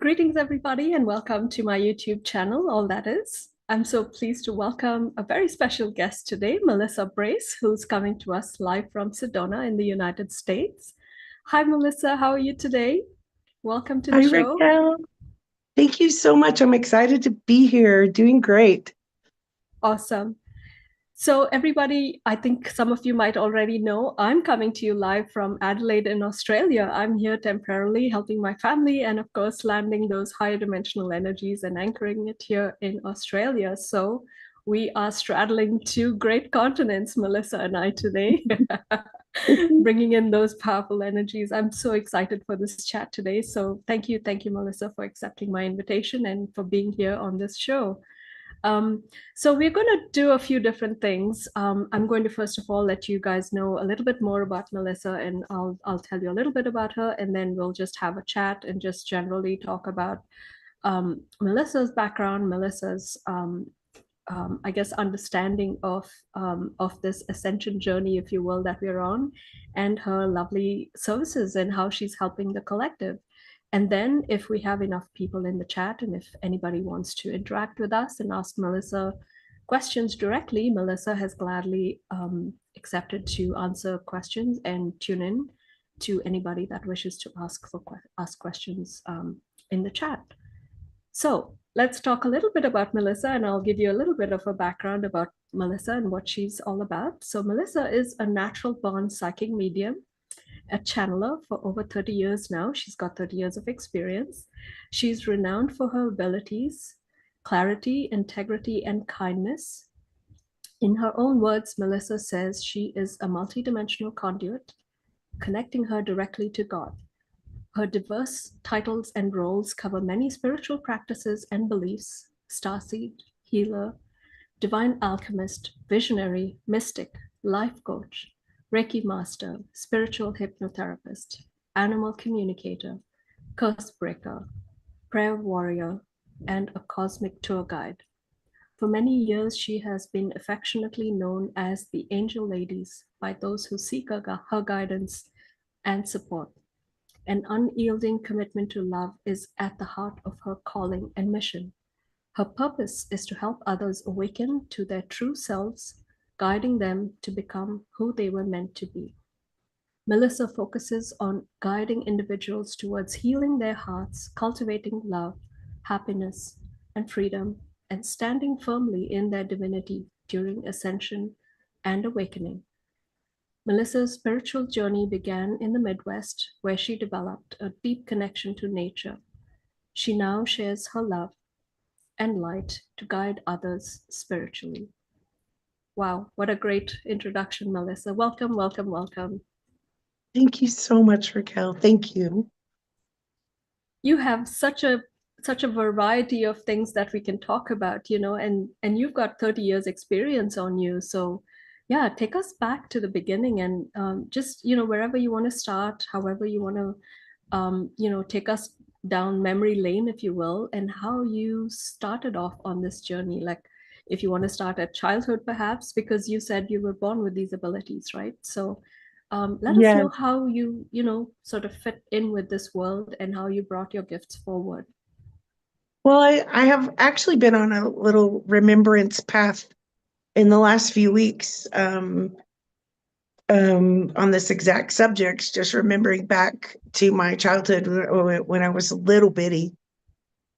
Greetings, everybody, and welcome to my YouTube channel, All That Is. I'm so pleased to welcome a very special guest today, Melissa Brace, who's coming to us live from Sedona in the United States. Hi, Melissa. How are you today? Welcome to the Hi, show. Racquel. Thank you so much. I'm excited to be here. Doing great. Awesome. So, everybody, I think some of you might already know, I'm coming to you live from Adelaide in Australia. I'm here temporarily helping my family and, of course, landing those higher dimensional energies and anchoring it here in Australia. So, we are straddling two great continents, Melissa and I, today, bringing in those powerful energies. I'm so excited for this chat today. So, thank you, Melissa, for accepting my invitation and for being here on this show. Um, so we're going to do a few different things. I'm going to first of all let you guys know a little bit more about Melissa, and I'll tell you a little bit about her, and then we'll just have a chat and just generally talk about Melissa's background, Melissa's I guess understanding of this ascension journey, if you will, that we're on, and her lovely services and how she's helping the collective. And then if we have enough people in the chat and if anybody wants to interact with us and ask Melissa questions directly, Melissa has gladly accepted to answer questions and tune in to anybody that wishes to ask questions in the chat. So let's talk a little bit about Melissa, and I'll give you a little bit of a background about Melissa and what she's all about. So Melissa is a natural born psychic medium, a channeler for over 30 years now. She's got 30 years of experience. She's renowned for her abilities, clarity, integrity, and kindness. In her own words, Melissa says she is a multidimensional conduit, connecting her directly to God. Her diverse titles and roles cover many spiritual practices and beliefs: starseed, healer, divine alchemist, visionary, mystic, life coach, Reiki master, spiritual hypnotherapist, animal communicator, curse breaker, prayer warrior, and a cosmic tour guide. For many years, she has been affectionately known as the Angel Ladies by those who seek her guidance and support. An unyielding commitment to love is at the heart of her calling and mission. Her purpose is to help others awaken to their true selves, guiding them to become who they were meant to be. Melissa focuses on guiding individuals towards healing their hearts, cultivating love, happiness, and freedom, and standing firmly in their divinity during ascension and awakening. Melissa's spiritual journey began in the Midwest, where she developed a deep connection to nature. She now shares her love and light to guide others spiritually. Wow, what a great introduction, Melissa. Welcome, welcome, welcome. Thank you so much, Racquel. Thank you. You have such a variety of things that we can talk about, and you've got 30 years experience on you. So yeah, take us back to the beginning and just, wherever you want to start, however you want to, take us down memory lane, if you will, and how you started off on this journey. Like if you want to start at childhood, perhaps, because you said you were born with these abilities, right? So let us Yeah. know how you, sort of fit in with this world and how you brought your gifts forward. Well, I have actually been on a little remembrance path in the last few weeks on this exact subject, just remembering back to my childhood when I was a little bitty.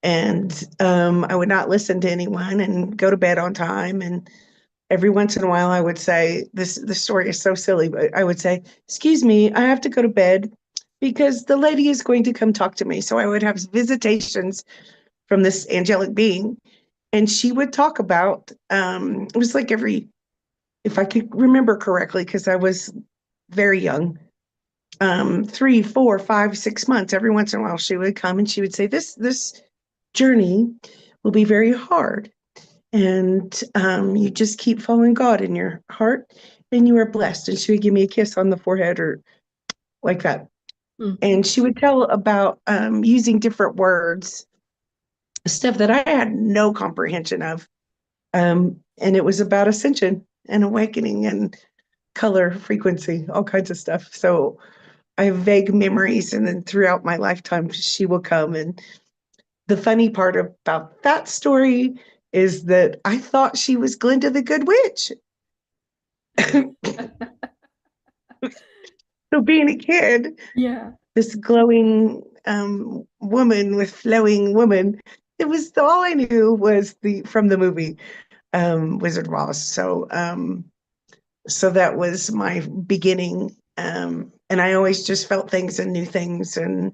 And I would not listen to anyone and go to bed on time. And every once in a while I would say, the story is so silly, but I would say, excuse me, I have to go to bed because the lady is going to come talk to me. So I would have visitations from this angelic being, and she would talk about, it was like if I could remember correctly, because I was very young, 3, 4, 5, 6 months, every once in a while she would come and she would say, this journey will be very hard. And you just keep following God in your heart, and you are blessed. And she would give me a kiss on the forehead or like that. Mm-hmm. And she would tell about using different words, stuff that I had no comprehension of. And it was about ascension and awakening and color frequency, all kinds of stuff. So I have vague memories. And then throughout my lifetime, she will come and the funny part about that story is that I thought she was Glinda the Good Witch. So being a kid, Yeah. this glowing woman with flowing woman, it was all I knew was the from the movie Wizard of Oz. So that was my beginning. And I always just felt things and knew things and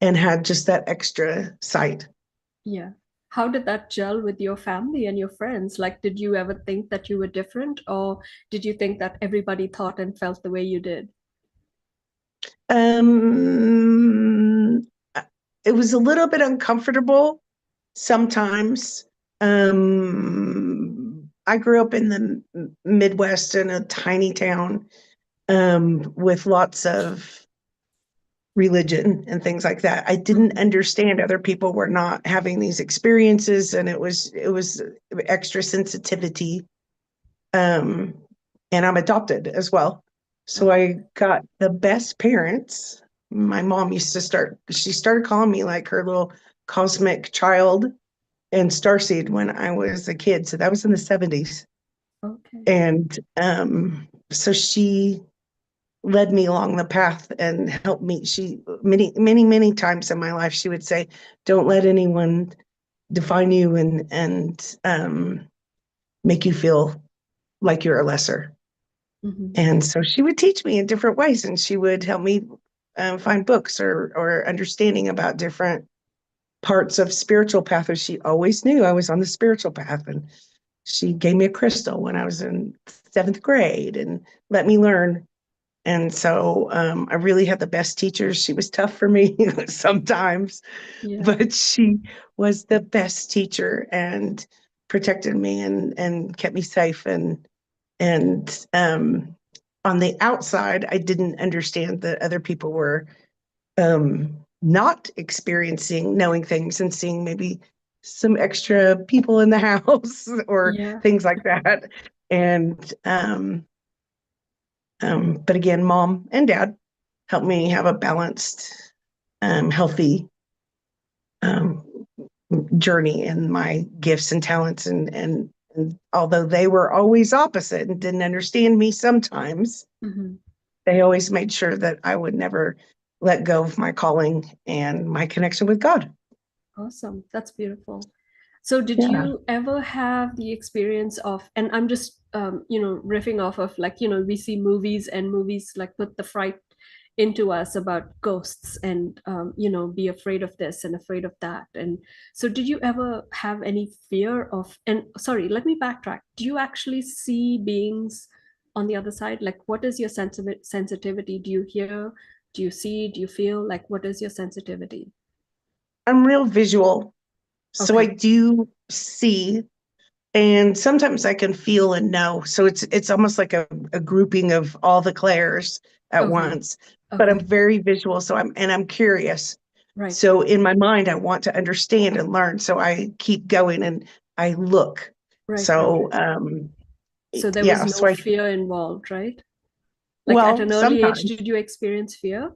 had just that extra sight. Yeah. How did that gel with your family and your friends? Like, did you ever think that you were different, or did you think that everybody thought and felt the way you did? Um, it was a little bit uncomfortable sometimes. I grew up in the Midwest in a tiny town with lots of religion and things like that. I didn't Mhm. understand other people were not having these experiences, and it was extra sensitivity. Um, and I'm adopted as well. So Okay. I got the best parents. My mom used to she started calling me like her little cosmic child and starseed when I was a kid. So that was in the 70s. Okay. And so she led me along the path and helped me. She many times in my life she would say, "Don't let anyone define you and make you feel like you're a lesser." Hmm. And so she would teach me in different ways, and she would help me find books or understanding about different parts of spiritual path. And she always knew I was on the spiritual path, and she gave me a crystal when I was in seventh grade and let me learn. And so I really had the best teachers. She was tough for me sometimes, Yeah. but she was the best teacher and protected me and kept me safe. And on the outside, I didn't understand that other people were not experiencing, knowing things and seeing maybe some extra people in the house or Yeah. things like that. And but again, mom and dad helped me have a balanced, healthy um, journey in my gifts and talents. And although they were always opposite and didn't understand me sometimes, Hmm. they always made sure that I would never let go of my calling and my connection with God. Awesome. That's beautiful. So, did Yeah. you ever have the experience of, and I'm just, riffing off of like, we see movies and movies like put the fright into us about ghosts and, be afraid of this and afraid of that. And so, did you ever have any fear of, and sorry, let me backtrack. Do you actually see beings on the other side? Like, what is your sensitivity? Do you hear? Do you see? Do you feel? Like, what is your sensitivity? I'm real visual. So I Okay. do see, and sometimes I can feel and know. So it's almost like a grouping of all the clairs at Okay. once. But I'm Okay. very visual, so I'm curious. Right. So in my mind, I want to understand and learn. So I keep going and I look. Right. Right. So So there was yeah, no so I fear involved, right? Like at well, an early age, sometimes did you experience fear?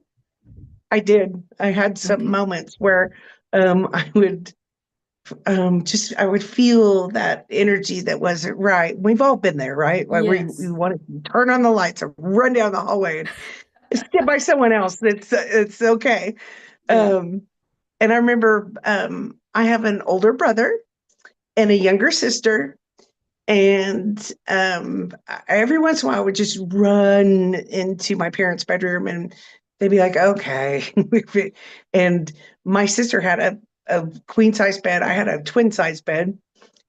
I did. I had some Okay. moments where I would just I would feel that energy that wasn't right. We've all been there, right? Like we Yes. want to turn on the lights or run down the hallway and sit by someone else. It's okay. Yeah. Um, and I remember I have an older brother and a younger sister, and every once in a while I would just run into my parents' bedroom and they'd be like, okay. And my sister had a queen size bed. I had a twin size bed.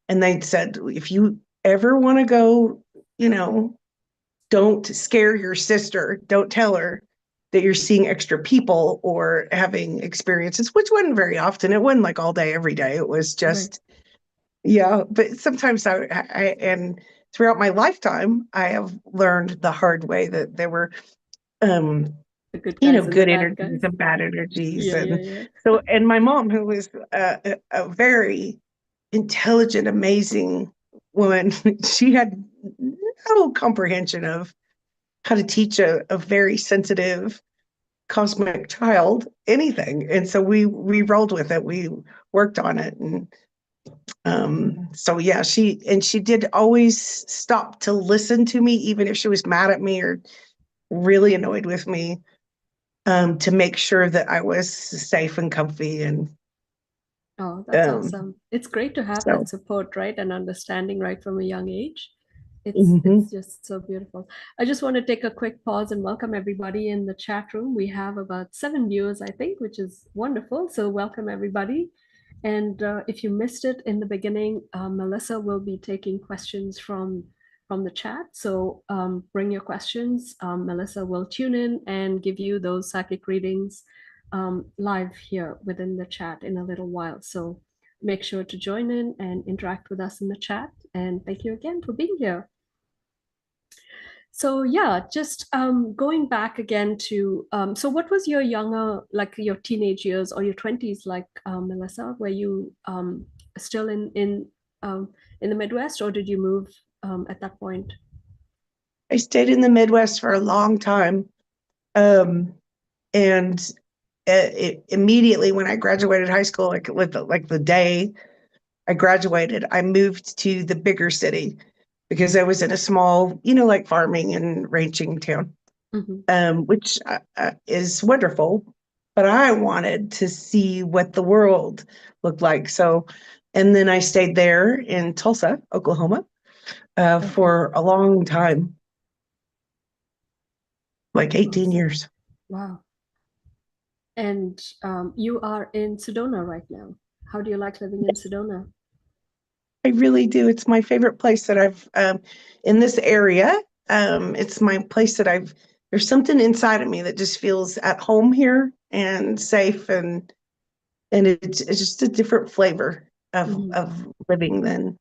And they said, if you ever want to go, you know, don't scare your sister. Don't tell her that you're seeing extra people or having experiences, which wasn't very often. It wasn't like all day, every day. It was Right. just, yeah. But sometimes and throughout my lifetime, I have learned the hard way that there were, um, The good guys and the good bad energies guys. and bad energies. Yeah. Yeah. And Yeah. so, and my mom, who was a very intelligent, amazing woman. She had no comprehension of how to teach a very sensitive, cosmic child anything. And so we rolled with it. We worked on it. And so yeah, she did always stop to listen to me, even if she was mad at me or really annoyed with me, to make sure that I was safe and comfy. And Oh, that's um, awesome. It's great to have that so support, right? And understanding right from a young age. It's mhm. just so beautiful. I just want to take a quick pause and welcome everybody in the chat room. We have about 7 viewers, I think, which is wonderful. So welcome everybody. And if you missed it in the beginning, Melissa will be taking questions from the chat. So bring your questions. Melissa will tune in and give you those psychic readings live here within the chat in a little while. So make sure to join in and interact with us in the chat. And thank you again for being here. So yeah, just going back again to so what was your younger, like your teenage years or your 20s like, Melissa? Were you still in the Midwest, or did you move at that point? I stayed in the Midwest for a long time. Um, and immediately when I graduated high school, like the day I graduated, I moved to the bigger city because I was in a small, like farming and ranching town, Hmm. which is wonderful. But I wanted to see what the world looked like. So, and then I stayed there in Tulsa, Oklahoma, Okay. for a long time, like 18 Awesome. years. Wow. And you are in Sedona right now. How do you like living in Sedona? I really do. It's my favorite place that I've in this area. It's my place that there's something inside of me that just feels at home here and safe, and it's just a different flavor Mhm. of living than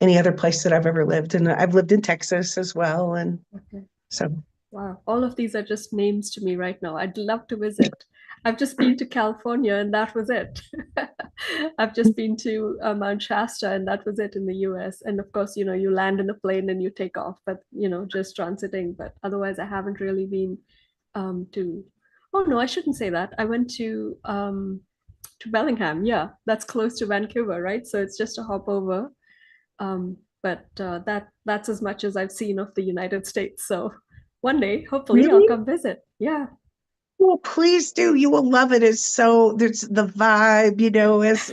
any other place that I've ever lived. And I've lived in Texas as well. And Okay. so Wow, all of these are just names to me right now. I'd love to visit. I've just been to California and that was it. I've just been to Mount Shasta and that was it in the US. And of course, you land in a plane and you take off, but just transiting. But otherwise, I haven't really been to. Oh no, I shouldn't say that. I went to Bellingham. Yeah, that's close to Vancouver, right? So it's just a hop over. But that's as much as I've seen of the United States. So one day, hopefully, I'll really, come visit. Yeah. well, please do. You will love it. It's so there's the vibe, as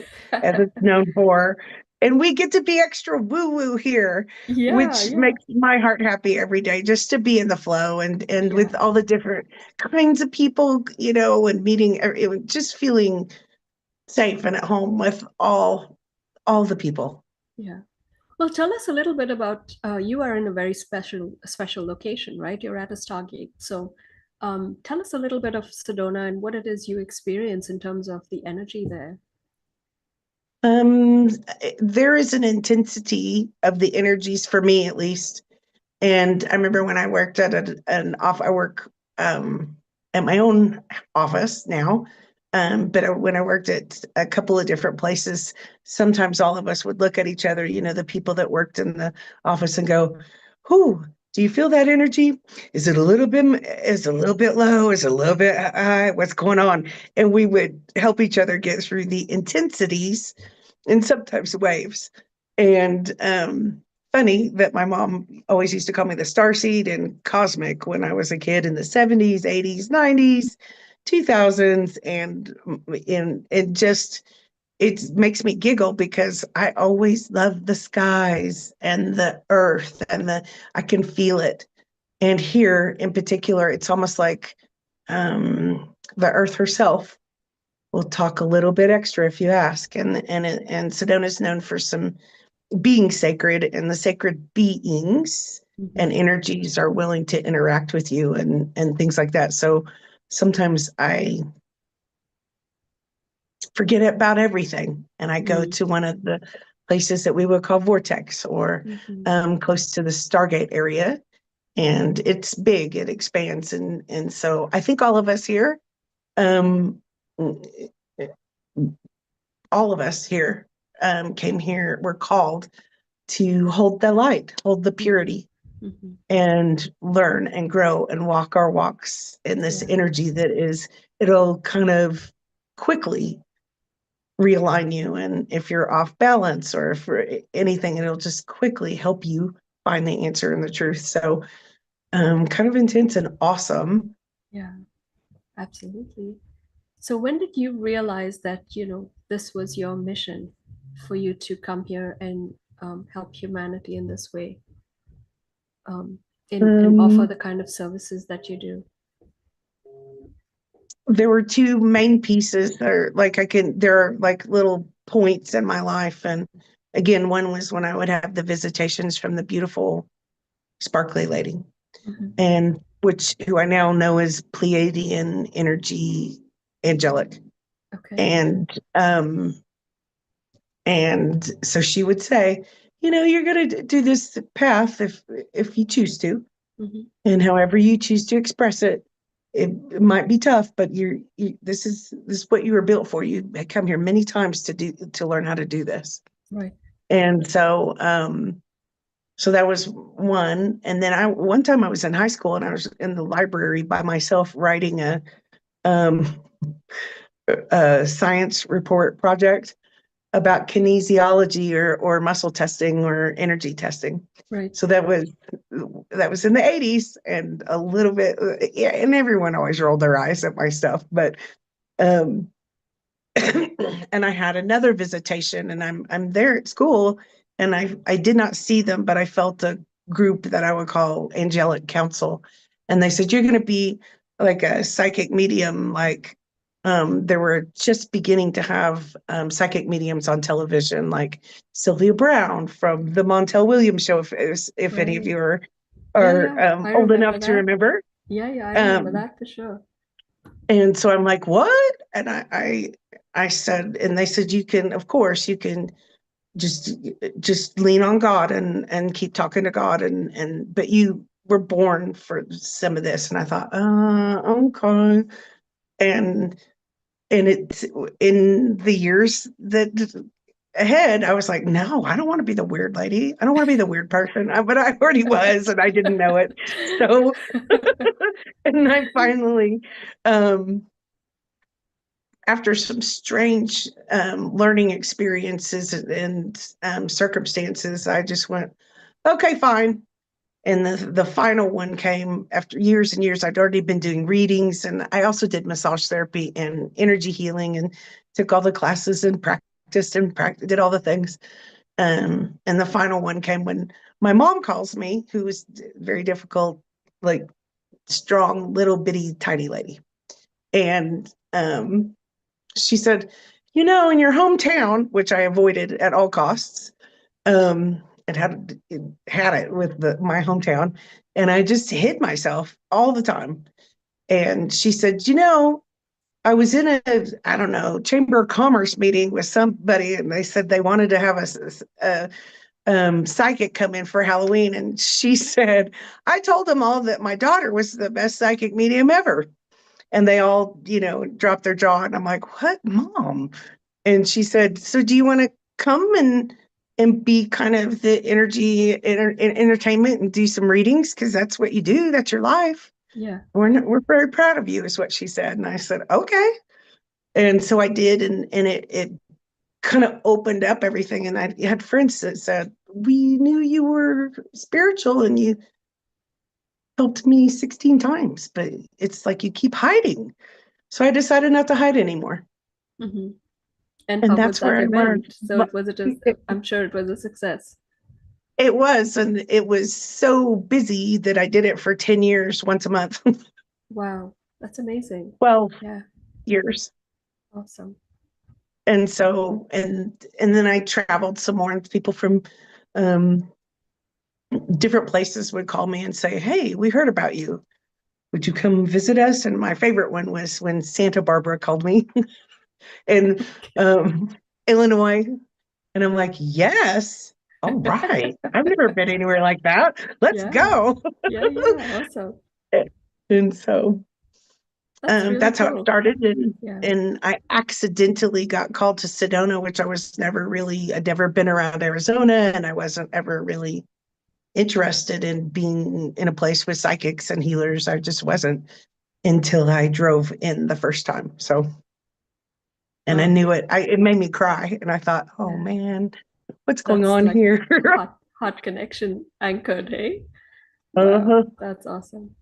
it's known for. And we get to be extra woo-woo here, Yeah, which yeah, makes my heart happy every day just to be in the flow and with yeah, all the different kinds of people, and meeting just feeling safe and at home with all the people. yeah. Well, tell us a little bit about you are in a very special location, right? You're at a Stargate. So tell us a little bit of Sedona and what it is you experience in terms of the energy there. Um, there is an intensity of the energies for me at least. And I remember when I worked at I work at my own office now. But when I worked at a couple of different places, sometimes all of us would look at each other, the people that worked in the office and go, "Who? Do you feel that energy? Is it a little bit low? Is it a little bit high? What's going on?" And we would help each other get through the intensities and sometimes waves. And funny that my mom always used to call me the star seed and cosmic when I was a kid in the 70s, 80s, 90s, 2000s. And it just, it makes me giggle because I always love the skies and the earth I can feel it. And here in particular, it's almost like the earth herself will talk a little bit extra if you ask. And Sedona is known for some being sacred, and the sacred beings Mhm. and energies are willing to interact with you and things like that. So sometimes I forget about everything and I go Mm. to one of the places that we would call vortex or Mhm. close to the Stargate area. And it's big, it expands. And so I think all of us here, um, all of us here came here, were called to hold the light, hold the Mhm. purity. Hmm. and learn and grow and walk our walks in this Yeah. energy that is, it'll kind of quickly realign you. And if you're off balance or for anything, it'll just quickly help you find the answer and the truth. So, kind of intense and awesome. Yeah, absolutely. So when did you realize that, this was your mission for you to come here and help humanity in this way, and offer Um, the kind of services that you do? there were two main pieces there are like little points in my life. And again, one was when I would have the visitations from the beautiful, sparkly lady, Hmm. and which who I now know is Pleiadian energy, angelic. Okay. And and so she would say, you're going to do this path if you choose to, Hmm. and however you choose to express it. It might be tough, but this is what you were built for. You come here many times to learn how to do this. Right. And so that was one. And then one time I was in high school and I was in the library by myself writing um, a science report project about kinesiology or muscle testing or energy testing. Right. So that was in the 80s, and a little bit, yeah, and everyone always rolled their eyes at my stuff, but um and I had another visitation, and I'm there at school, and I did not see them, but I felt a group that I would call angelic council, and they said you're going to be like a psychic medium. Like, they were just beginning to have psychic mediums on television, like Sylvia Brown from the Montel Williams show, if any of Right. you are Yeah, are yeah. I old remember enough to that. remember. Yeah, yeah, I remember Um, that for sure. and so I'm like, what? And I said, and they said, you can, of course, you can just just lean on God and keep talking to God, but you were born for some of this. And I thought, okay. And it's in the years that ahead, I was like, no, I don't want to be the weird lady. I don't want to be the weird person. But I already was, and I didn't know it. So, and I finally, um, after some strange learning experiences and circumstances, I just went, okay, fine. And the final one came after years and years. I'd already been doing readings, and I also did massage therapy and energy healing, and took all the classes and did all the things. And the final one came when my mom calls me, who is very difficult, like strong, little bitty, tiny lady, and she said, in your hometown, which I avoided at all costs, it had it with my hometown, and I just hid myself all the time. And she said, I was in I don't know, Chamber of Commerce meeting with somebody, and they said they wanted to have a psychic come in for Halloween. And she said, I told them all that my daughter was the best psychic medium ever. And they all, dropped their jaw. And I'm like, what, mom? And she said, so do you want to come and be kind of the energy entertainment and do some readings? Because that's what you do. That's your life. Yeah. We're very proud of you, is what she said. And I said, okay. And so I did. And it kind of opened up everything. And I had friends that said, we knew you were spiritual and you helped me 16 times, but it's like you keep hiding. So I decided not to hide anymore. Hmm. And And how was that's where that I learned. event? So it was I'm sure it was a success. It was, and it was so busy that I did it for 10 years, once a month. Wow, that's amazing. 12 Yeah, years. awesome. And so, and then I traveled some more, and people from um, different places would call me and say, hey, we heard about you. Would you come visit us? And my favorite one was when Santa Barbara called me in um, Illinois. And I'm like, yes, all right. I've never been anywhere like that. Let's Yeah, go. yeah, yeah, awesome. And so That's really that's how it cool. started. And Yeah. and I accidentally got called to Sedona, which I'd never been around Arizona, and I wasn't ever really interested in being in a place with psychics and healers. I just wasn't until I drove in the first time. So, and I Wow. knew it. It made me cry, and I thought, oh Yeah. man, what's going That's on like here? heart connection anchored, hey? Wow. Uh-huh. That's awesome.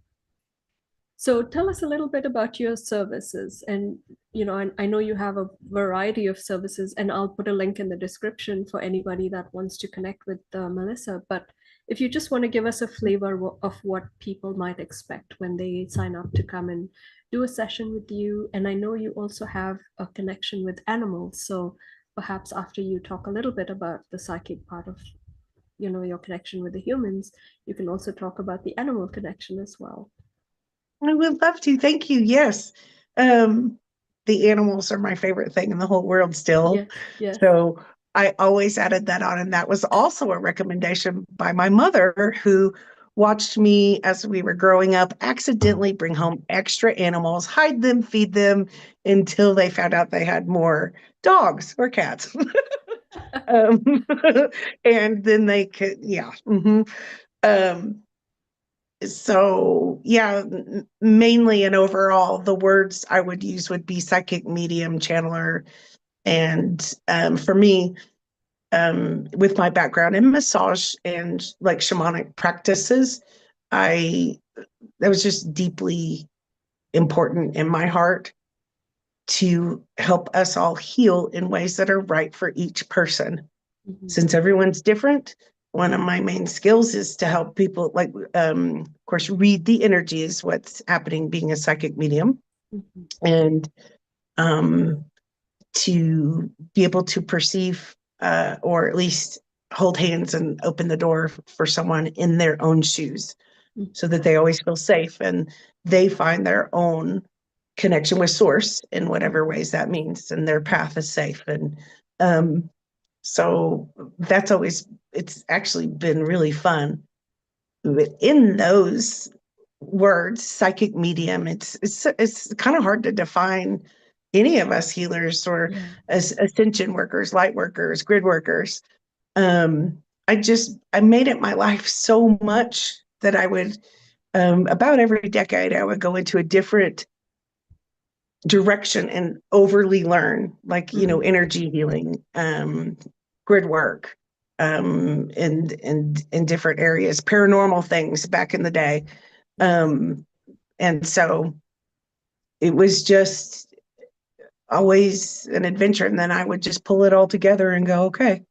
So tell us a little bit about your services. And, I know you have a variety of services, and I'll put a link in the description for anybody that wants to connect with Melissa. But if you just want to give us a flavor of what people might expect when they sign up to come and do a session with you. And I know you also have a connection with animals. So perhaps after you talk a little bit about the psychic part of, your connection with the humans, you can also talk about the animal connection as well. I would love to. Thank you. Yes. Um, the animals are my favorite thing in the whole world still. Yes, yes. So I always added that on. And that was also a recommendation by my mother, who watched me as we were growing up accidentally bring home extra animals, hide them, feed them until they found out they had more dogs or cats. um, and then they could, yeah. Um, so yeah, mainly and overall, the words I would use would be psychic, medium, channeler. And for me, with my background in massage and like shamanic practices, I that was just deeply important in my heart to help us all heal in ways that are right for each person. Mhm, Since everyone's different, one of my main skills is to help people, like, of course, read the energies, what's happening being a psychic medium, mhm, and um, to be able to perceive or at least hold hands and open the door for someone in their own shoes mhm. so that they always feel safe and they find their own connection with source in whatever Mhm. ways that means, and their Yeah, path is safe. And um, so that's always, it's actually been really fun. In those words, psychic medium, it's kind of hard to define any of us healers or yeah. as ascension workers, light workers, grid workers. I made it my life so much that I would about every decade I would go into a different direction and overly learn, like, Mhm, energy healing, grid work, and in different areas, paranormal things back in the day. yes. Um, and so it was just always an adventure. And then I would just pull it all together and go, okay,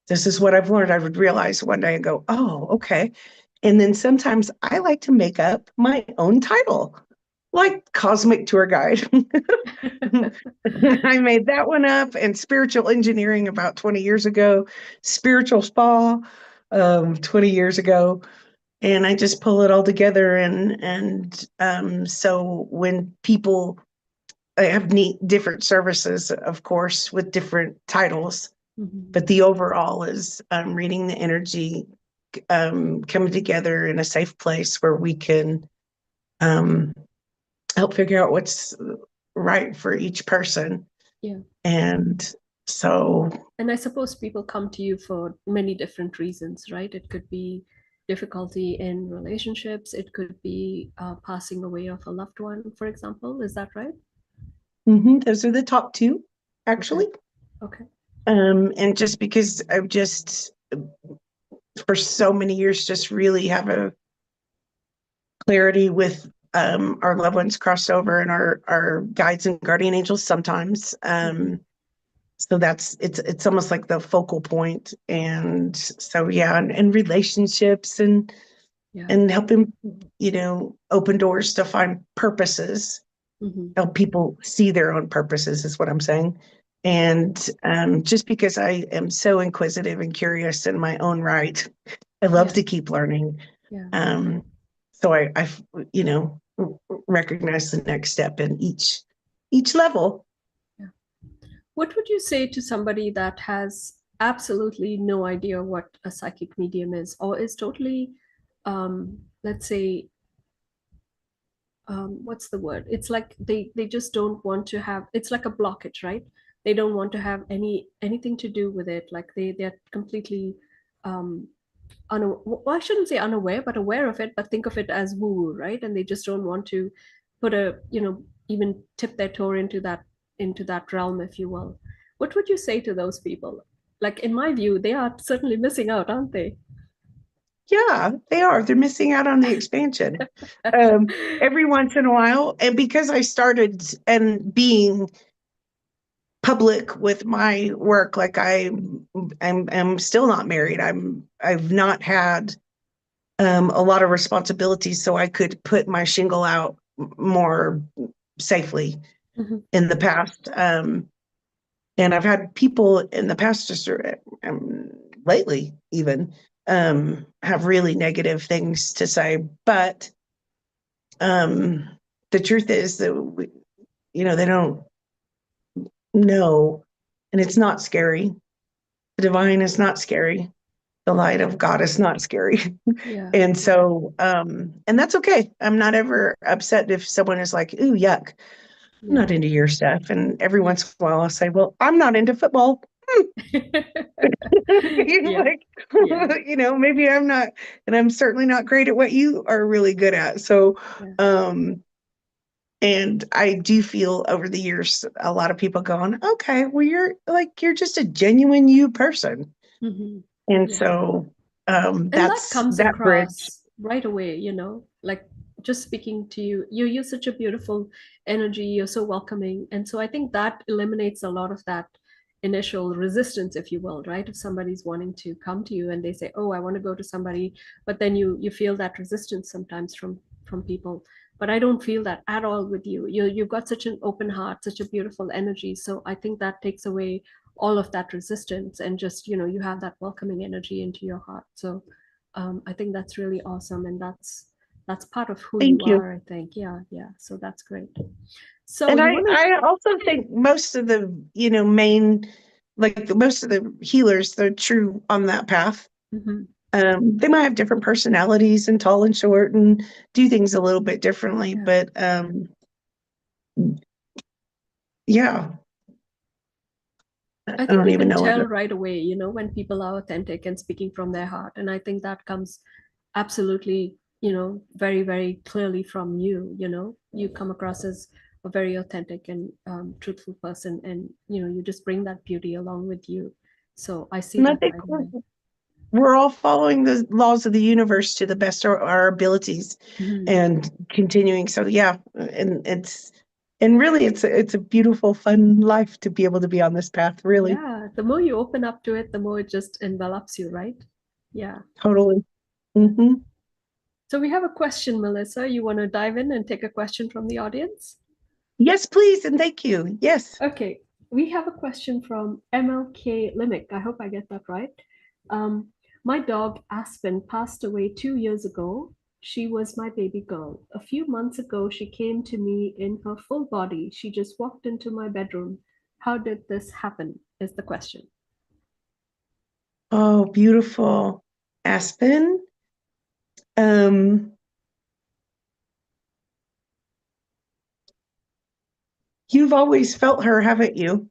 this is what I've learned. I would realize one day and go, oh, okay. And then sometimes I like to make up my own title, like Cosmic Tour Guide. I made that one up, and spiritual engineering about 20 years ago, spiritual spa 20 years ago. And I just pull it all together. And so when people, I have neat different services, of course, with different titles, Mhm, but the overall is reading the energy, coming together in a safe place where we can um, help figure out what's right for each person. yeah. And so, And I suppose people come to you for many different reasons, right? It could be difficulty in relationships. It could be passing away of a loved one, for example. Is that right? those are the top two, Okay. actually. Okay. And just because I've just, for so many years, just really have a clarity with our loved ones crossed over and our guides and guardian angels sometimes. Mhm, So it's almost like the focal point. And so yeah, and relationships yeah. and helping, open doors to find purposes, Mhm, help people see their own purposes is what I'm saying. yeah. And just because I am so inquisitive and curious in my own right, I love Yeah. to keep learning. Yeah. Um, so I, you know, recognize the next step in each level. Yeah. What would you say to somebody that has absolutely no idea what a psychic medium is, or is totally, let's say, what's the word? It's like they just don't want to have. It's like a blockage, right? They don't want to have anything to do with it. Like they're completely, um, well, I shouldn't say unaware, but aware of it, but think of it as woo, right? And they just don't want to put a, even tip their toe into that realm, if you will. What would you say to those people? Like in my view, they are certainly missing out, aren't they? Yeah, they are. They're missing out on the expansion. Every once in a while, and because I started and being public with my work, like I'm still not married. I've not had a lot of responsibilities, so I could put my shingle out more safely Mhm. in the past. And I've had people in the past, just lately even, have really negative things to say. But um, the truth is that they don't know, and it's not scary. The divine is not scary. The light of God is not scary. Yeah, And so, and that's okay. I'm not ever upset if someone is like, "Ooh, yuck, I'm yeah, not into your stuff." And every yeah. once in a while, I'll say, "Well, I'm not into football." Yeah, Like, yeah, maybe I'm not, and I'm certainly not great at what you are really good at. So, yeah. um, and I do feel over the years, a lot of people going, "Okay, well, you're just a genuine you person." Hmm. And Yeah. so, And that that's comes that bridge. across right away, like just speaking to you, you're such a beautiful energy, you're so welcoming. And so I think that eliminates a lot of that initial resistance, if you will, right? If somebody's wanting to come to you and they say, oh, I want to go to somebody, but then you feel that resistance sometimes from people. But I don't feel that at all with you. You've got such an open heart, such a beautiful energy. So I think that takes away all of that resistance, and just you have that welcoming energy into your heart. So I think that's really awesome, and that's part of who you Thank you. are, I think. Yeah, yeah. So that's great. So And you I, want to? I also think most of the, main, like most of the healers, they're true on that path. Mhm. They might have different personalities and tall and short and do things a little bit differently, Yeah. but yeah, I I think don't you even can know what. tell right away, when people are authentic and speaking from their heart. And I think that comes absolutely, very, very clearly from you. You come across as a very authentic and truthful person, and you just bring that beauty along with you. So I see And I that think right away. we're all following the laws of the universe to the best of our abilities Mhm. and continuing. So yeah, and really it's a beautiful, fun life to be able to be on this path, really. Yeah, the more you open up to it, the more it just envelops you, right? Yeah. Totally. Yeah. Hmm. So we have a question, Melissa. You want to dive in and take a question from the audience? Yes, please, and thank you. Yes. Okay, we have a question from MLK Limick. I hope I get that right. Um, my dog Aspen passed away 2 years ago. She was my baby girl. A few months ago, she came to me in her full body. She just walked into my bedroom. How did this happen? Is the question. Oh, beautiful. Aspen. Um, you've always felt her, haven't you?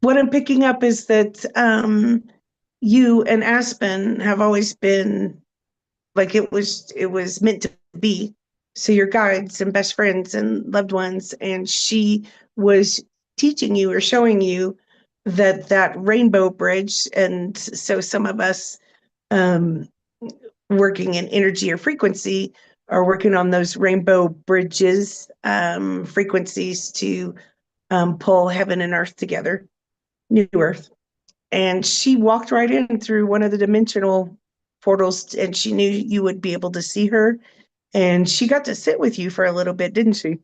What I'm picking up is that you and Aspen have always been like it was meant to be. So you're guides and best friends and loved ones, and she was teaching you or showing you that rainbow bridge. And so some of us um, working in energy or frequency are working on those rainbow bridges, frequencies to pull heaven and earth together, new earth. And she walked right in through one of the dimensional portals, and she knew you would be able to see her. And she got to sit with you for a little bit, didn't she?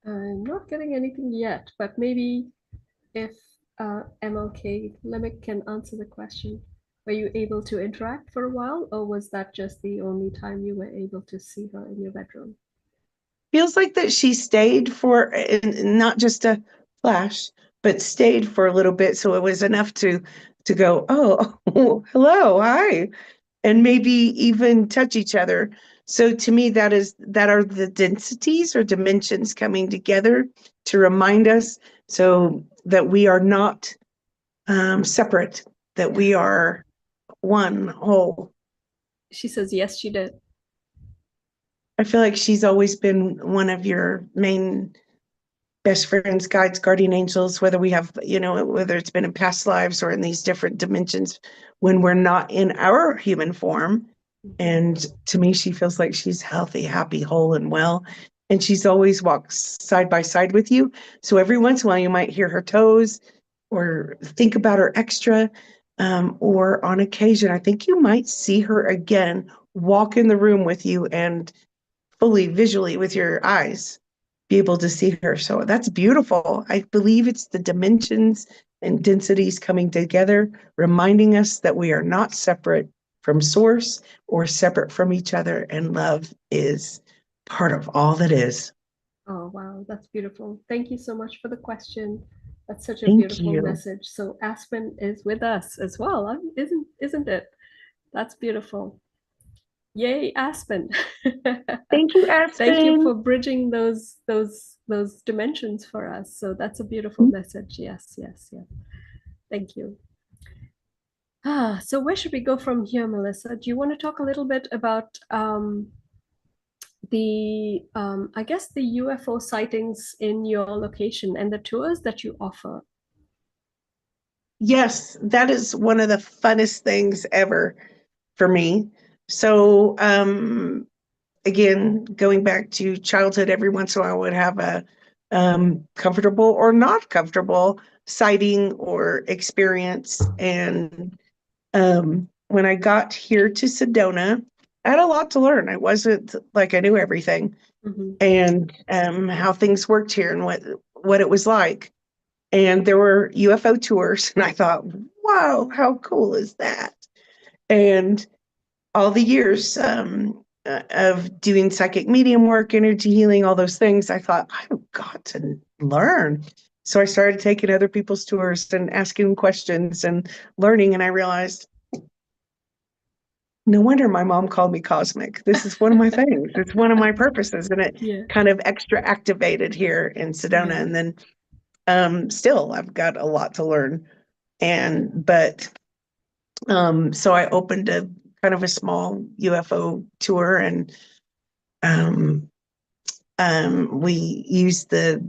I'm not getting anything yet, but maybe if MLK Limit can answer the question. Were you able to interact for a while, or was that just the only time you were able to see her in your bedroom? Feels like that she stayed for not just a flash, but stayed for a little bit. So it was enough to go, oh, hello, hi, and maybe even touch each other. So to me, that are the densities or dimensions coming together to remind us so that we are not separate, that Yeah. we are one whole. She says, yes, she did. I feel like she's always been one of your main best friends, guides, guardian angels, whether we have, whether it's been in past lives or in these different dimensions when we're not in our human form. Mhm. And to me, she feels like she's healthy, happy, whole, and well. And she's always walks side by side with you. So every once in a while, you might hear her toes or think about her extra. Or on occasion, I think you might see her again walk in the room with you and fully visually with your eyes be able to see her. So that's beautiful. I believe it's the dimensions and densities coming together, reminding us that we are not separate from source or separate from each other, and love is part of all that is. Oh, wow, that's beautiful. Thank you so much for the question. That's such a Thank beautiful you. message. So Aspen is with us as well, isn't it? That's beautiful. Yay, Aspen. Thank you, Thank you for Aspen. bridging those dimensions for us. So that's a beautiful message. Yes, yes, yes. Thank you. So where should we go from here, Melissa? Do you want to talk a little bit about I guess the UFO sightings in your location and the tours that you offer? Yes, that is one of the funnest things ever for me. So, again, going back to childhood, every once in a while I would have a comfortable or not comfortable sighting or experience. And when I got here to Sedona, I had a lot to learn. I wasn't like I knew everything Mm-hmm. and how things worked here and what it was like. And there were UFO tours, and I thought, wow, how cool is that? And all the years of doing psychic medium work, energy healing, all those things, I thought, I've got to learn. So I started taking other people's tours and asking questions and learning. And I realized, no wonder my mom called me cosmic. This is one of my things. It's one of my purposes. And it Yeah, kind of extra activated here in Sedona. yeah. And then still, I've got a lot to learn. But so I opened a kind of a small UFO tour, and um, we used the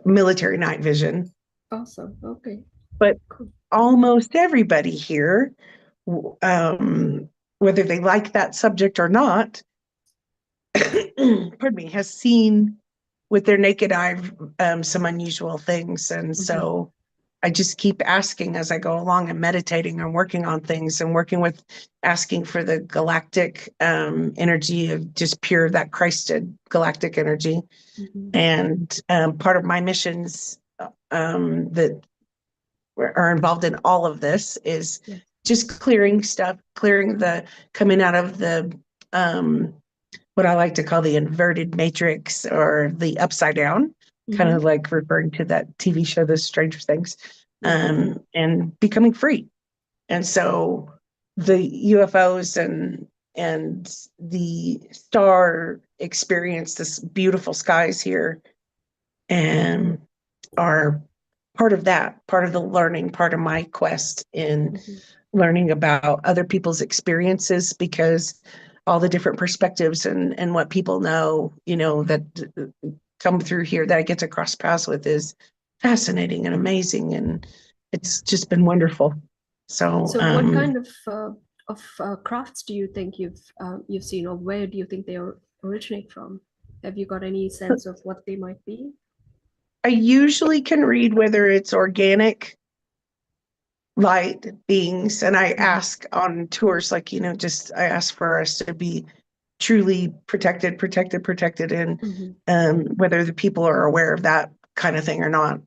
military night vision. Awesome. Okay, But cool. almost everybody here, um, whether they like that subject or not, pardon me, has seen with their naked eye some unusual things. And Mm-hmm. so I just keep asking as I go along and meditating and working on things and working with asking for the galactic energy of just pure that Christed galactic energy. Mm-hmm. And part of my missions that are involved in all of this is Yeah. just clearing stuff, clearing the coming out of the what I like to call the inverted matrix or the upside down, kind Mm-hmm. of like referring to that TV show, The Stranger Things, Yeah. and becoming free. And so the UFOs and the star experience, this beautiful skies here, and are part of that, part of the learning, part of my quest in Mm-hmm. learning about other people's experiences, because all the different perspectives and what people know, that come through here that I get to cross paths with is fascinating and amazing. And Yeah. it's just been wonderful. So, So, what kind of crafts do you think you've seen, or where do you think originate from? Have you got any sense of what they might be? I usually can read whether it's organic light beings, and I Mm-hmm. ask on tours, like, just I ask for us to be truly protected, and Mm-hmm. whether the people are aware of that kind of thing or not.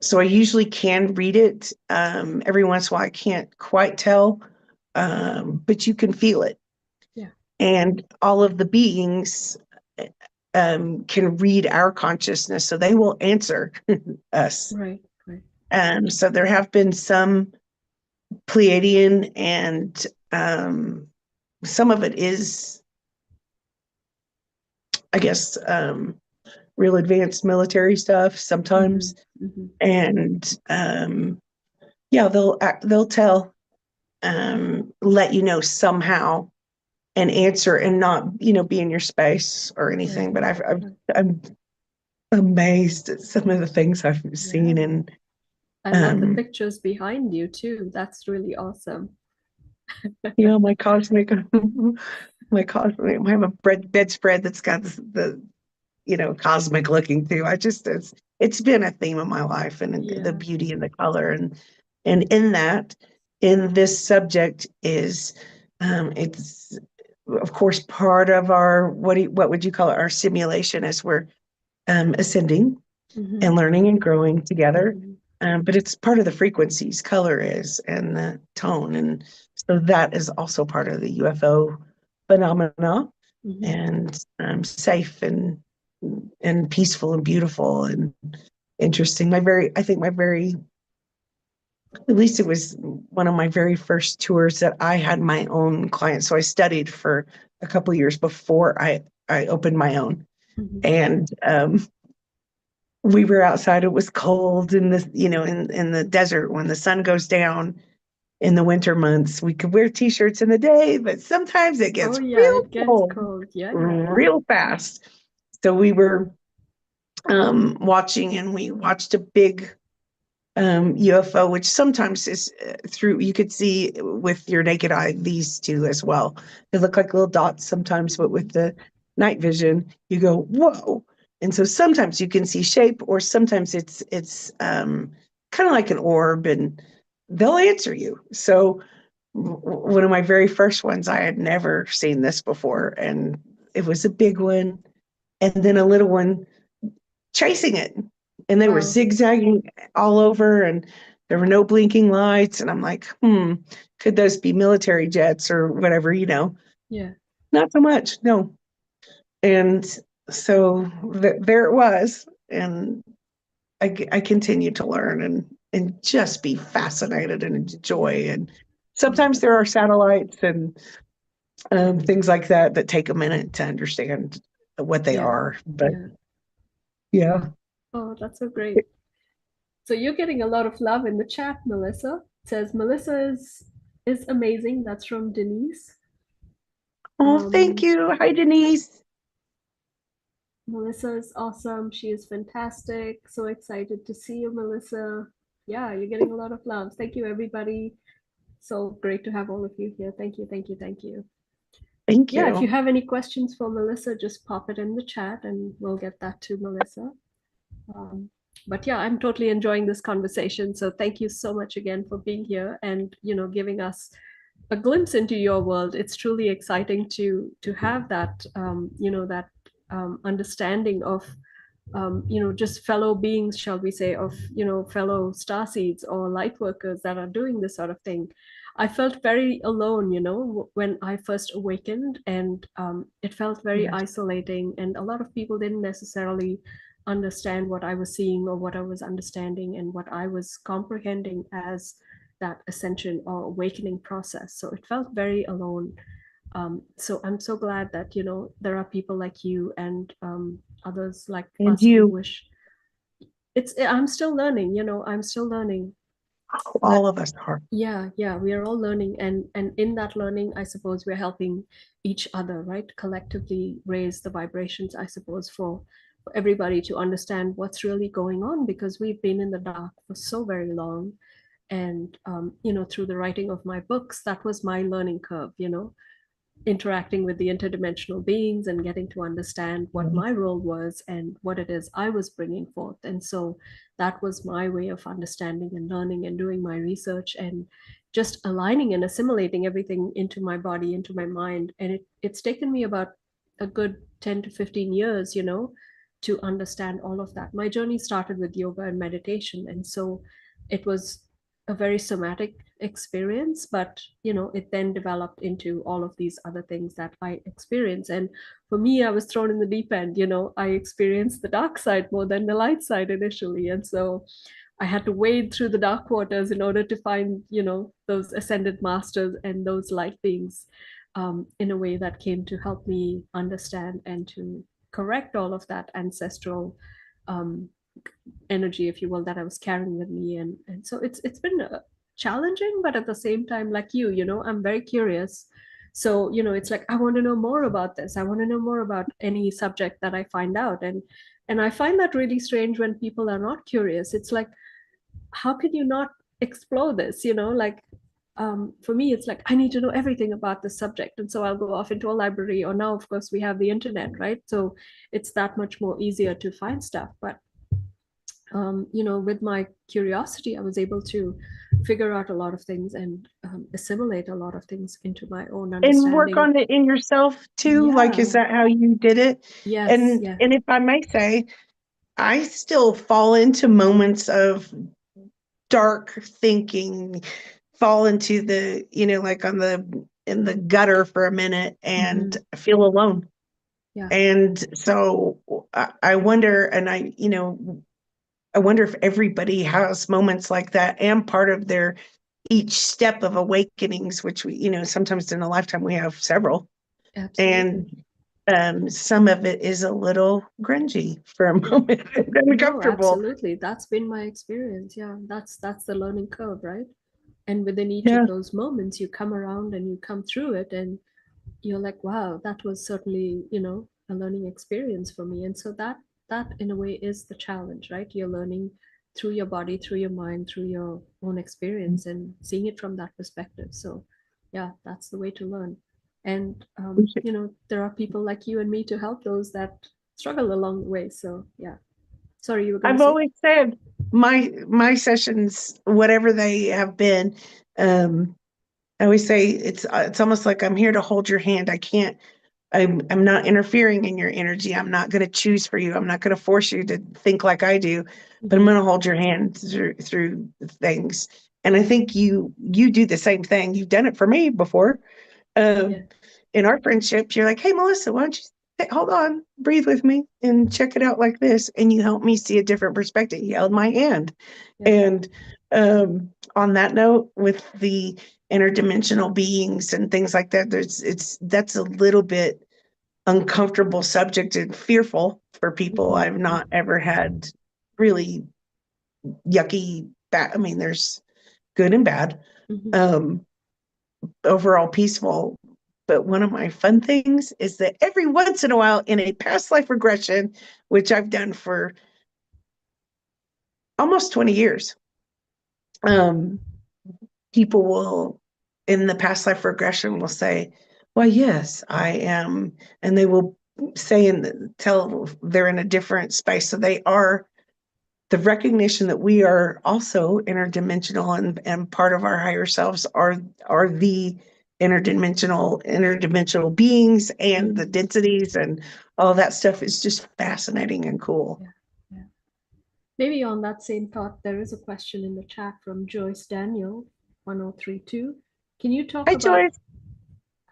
So I usually can read it. Every once in a while, I can't quite tell, but you can feel it. Yeah. And all of the beings can read our consciousness, so they will answer us. Right. Right. So there have been some Pleiadian and some of it is, I guess, real advanced military stuff Hmm. sometimes. Hmm. And yeah, they'll tell, let you know somehow an answer and not, be in your space or anything. Right. But Right. I'm amazed at some of the things I've seen. Yeah. And I love the um, pictures behind you too. That's really awesome. my cosmic, I have a bedspread that's got the cosmic looking too. It's been a theme of my life, and the Yeah. beauty and the color, and in that, in this subject is, it's of course part of our, what would you call it, our simulation as we're ascending and Hmm. learning and growing together. Hmm. But it's part of the frequencies, color is, and the tone. And so that is also part of the UFO phenomena, Hmm. and safe and peaceful and beautiful and interesting. I think at least it was one of my very first tours that I had my own clients. So I studied for a couple years before I opened my own. Hmm. And we were outside. It was cold in in the desert when the sun goes down in the winter months. We could wear t-shirts in the day, but sometimes it Oh gets yeah, real it gets cold cold. Yeah, yeah. real fast. So we were watching, and we watched a big UFO, which sometimes is through, you could see with your naked eye these two as well. They look like little dots sometimes, but with the night vision, you go, whoa. And so sometimes you can see shape, or sometimes it's kind of like an orb, and they'll answer you. So one of my very first ones, I had never seen this before, and it was a big one, and then a little one chasing it. And they were Wow. zigzagging all over, and there were no blinking lights. And I'm like, could those be military jets or whatever, Yeah. Not so much, no. And so there it was. And I continued to learn and just be fascinated and enjoy. And Oh, sometimes that's there are awesome. satellites and things like that that take a minute to understand what they Yeah. are. But Yeah. yeah. Oh, that's so great. So you're getting a lot of love in the chat, Melissa. It says Melissa is amazing. That's from Denise. Oh, thank Um, you. Hi, Denise. Melissa is awesome. She is fantastic. So excited to see you, Melissa. Yeah, you're getting a lot of love. Thank you, everybody. So great to have all of you here. Thank you, thank you, thank you. Thank Yeah, if you you. have any questions for Melissa, just pop it in the chat and we'll get that to Melissa. Um, but yeah, I'm totally enjoying this conversation. So thank you so much again for being here and giving us a glimpse into your world. It's truly exciting to have that that understanding of just fellow beings, shall we say, of fellow star seeds or light workers that are doing this sort of thing. I felt very alone, when I first awakened, and it felt very Yes. isolating. And a lot of people didn't necessarily understand what I was seeing or what I was understanding and what I was comprehending as that ascension or awakening process. So it felt very alone. So I'm so glad that there are people like you and others like And us who you, wish. I'm still learning. I'm still learning. all That of us are. Yeah, yeah, we are all learning, and in that learning, I suppose we're helping each other, right? Collectively raise the vibrations, I suppose, for everybody to understand what's really going on, because we've been in the dark for so very long. And through the writing of my books, that was my learning curve, interacting with the interdimensional beings and getting to understand what Mhm. my role was and what it is I was bringing forth. And so that was my way of understanding and learning and doing my research and just aligning and assimilating everything into my body, into my mind. And it's taken me about a good 10 to 15 years, to understand all of that. My journey started with yoga and meditation. And so it was a very somatic experience, but it then developed into all of these other things that I experience. And for me, I was thrown in the deep end. I experienced the dark side more than the light side initially. And so I had to wade through the dark waters in order to find those ascended masters and those light beings. in a way that came to help me understand and to correct all of that ancestral um, energy, if you will, that I was carrying with me. And so it's been challenging, but at the same time, like you, I'm very curious. So, it's like I want to know more about this. I want to know more about any subject that I find out. And I find that really strange when people are not curious. It's like, how can you not explore this? Like for me, it's like I need to know everything about the subject, and so I'll go off into a library. Or now, of course, we have the internet, right? So it's that much more easier to find stuff. But with my curiosity, I was able to figure out a lot of things and assimilate a lot of things into my own And work understanding. on it in yourself too. Like, is Yeah. that how you did it? Yes. And Yeah. if I may say, I still fall into moments of dark thinking, fall into the, like on the in the gutter for a minute and Hmm. feel alone. Yeah. And so I wonder, and I wonder if everybody has moments like that and part of their each step of awakenings, which we, sometimes in a lifetime we have several. Absolutely. And some of it is a little grungy for a Yeah. moment and No, uncomfortable. absolutely. That's been my experience. Yeah. That's the learning curve, right? And within each of Yeah. those moments, you come around and you come through it, and you're like, wow, that was certainly, a learning experience for me. And so that in a way is the challenge, right? You're learning through your body, through your mind, through your own experience, and seeing it from that perspective. So yeah, that's the way to learn. And there are people like you and me to help those that struggle along the way. So yeah. Sorry, you were going to I've say? always said my sessions, whatever they have been, um, I always say it's almost like I'm here to hold your hand. I can't. I'm not interfering in your energy. I'm not going to choose for you. I'm not going to force you to think like I do, but I'm Hmm. going to hold your hand through things. And I think you do the same thing. You've done it for me before. Yeah. Um, in our friendship, you're like, "Hey, Melissa, why don't you hold on, breathe with me, and check it out like this?" And you help me see a different perspective. You held my hand, Yeah. and on that note, with the interdimensional beings and things like that, that's a little bit uncomfortable subject and fearful for people. Hmm. I've not ever had really yucky bad. I mean, there's good and bad. Hmm. Um, Overall peaceful. But one of my fun things is that every once in a while in a past life regression, which I've done for almost 20 years, um, people will, in the past life regression, will say, well, yes, I am. And they will say and tell they're in a different space. So they are the recognition that we are also interdimensional and part of our higher selves are the interdimensional beings and the Hmm. densities and all that stuff is just fascinating and cool. Yeah. Yeah. Maybe on that same thought, there is a question in the chat from Joyce Daniel, 1032. Can you talk Hi, about, Joyce.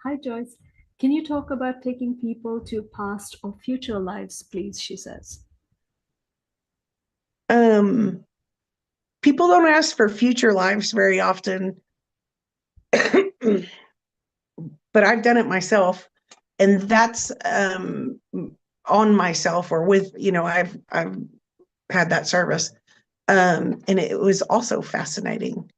hi Joyce, can you talk about taking people to past or future lives, please? She says. Um, People don't ask for future lives very often, but I've done it myself, and that's on myself or with I've had that service, and it was also fascinating.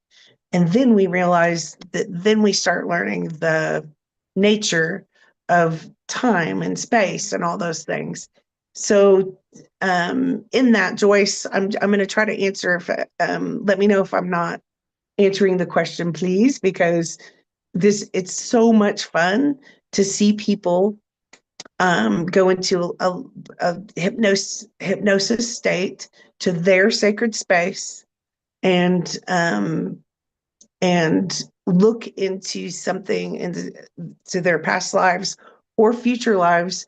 And then we realized that then we start learning the nature of time and space and all those things. So in that, Joyce, I'm going to try to answer. If let me know if I'm not answering the question, please, because this it's so much fun to see people go into a hypnosis state to their sacred space and and look into something into to their past lives or future lives,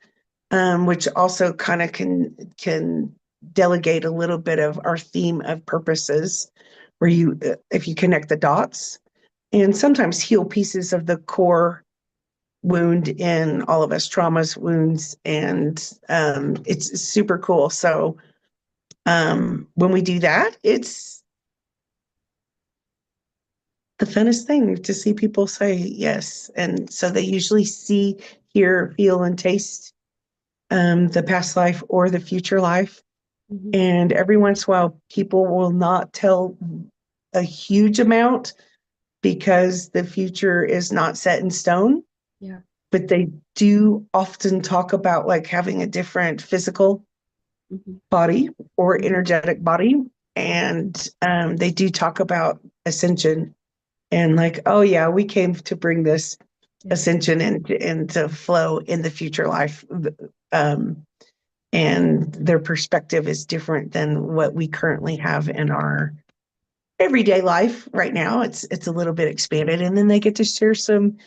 which also kind of can delegate a little bit of our theme of purposes, where you if you connect the dots and sometimes heal pieces of the core wound in all of us, traumas, wounds, and it's super cool. So when we do that, the funnest thing to see people say yes. And so they usually see, hear, feel, and taste the past life or the future life. Mm-hmm. And every once in a while, people will not tell a huge amount because the future is not set in stone. Yeah. But they do often talk about like having a different physical Mm-hmm. body or Mm-hmm. energetic body. And they do talk about ascension and like, oh, yeah, we came to bring this Yeah. ascension into flow in the future life. Um, and their perspective is different than what we currently have in our everyday life right now. It's a little bit expanded, and then they get to share some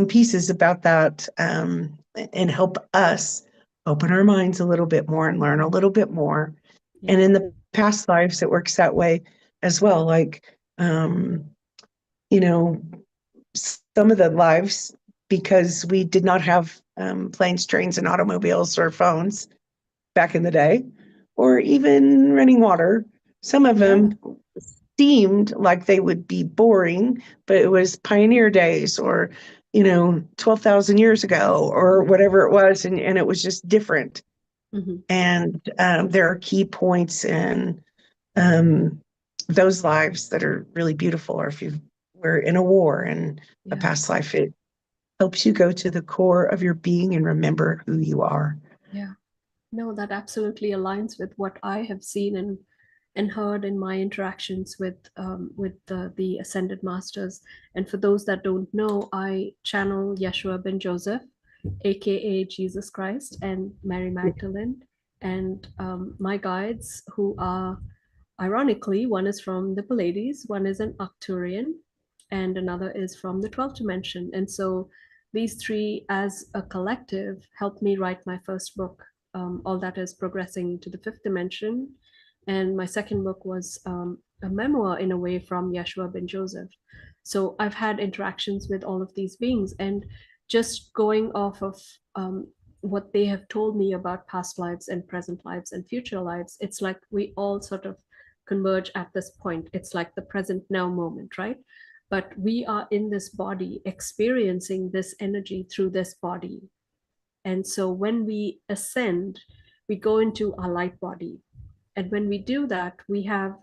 pieces about that and help us open our minds a little bit more and learn a little bit more. Yeah. And in the past lives, it works that way as well. Like you know, some of the lives, because we did not have planes, trains, and automobiles or phones back in the day, or even running water. Some of Yeah. them seemed like they would be boring, but it was pioneer days or, 12,000 years ago or Mm-hmm. whatever it was. And it was just different. Mm-hmm. And there are key points in um, those lives that are really beautiful. Or if you were in a war in a Yeah. past life, it helps you go to the core of your being and remember who you are. Yeah. No, that absolutely aligns with what I have seen and heard in my interactions with the ascended masters. And for those that don't know, I channel Yeshua ben Joseph, aka Jesus Christ, and Mary Magdalene, and my guides, who are ironically, one is from the Pleiades, one is an Arcturian, and another is from the 12th dimension. And so these three, as a collective, helped me write my first book, All That Is Progressing to the Fifth Dimension. And my second book was a memoir, in a way, from Yeshua ben Joseph. So I've had interactions with all of these beings, and just going off of what they have told me about past lives and present lives and future lives, it's like we all sort of converge at this point. It's like the present now moment, right? But we are in this body experiencing this energy through this body. And so when we ascend, we go into our light body. And when we do that, we have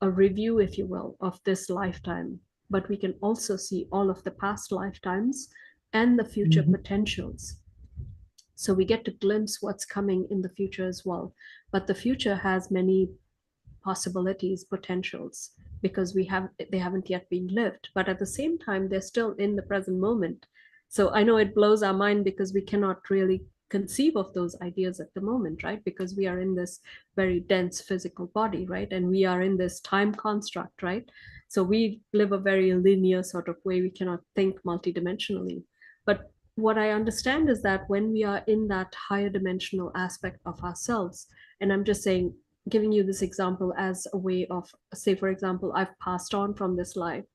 a review, if you will, of this lifetime. But we can also see all of the past lifetimes and the future Mhm. potentials. So we get to glimpse what's coming in the future as well. But the future has many possibilities, potentials, because they haven't yet been lived. But at the same time, they're still in the present moment. So I know it blows our mind because we cannot really conceive of those ideas at the moment, right? Because we are in this very dense physical body, right? And we are in this time construct, right? So we live a very linear sort of way. We cannot think multidimensionally. But what I understand is that when we are in that higher dimensional aspect of ourselves, and I'm just saying, giving you this example as a way of, say, for example, I've passed on from this life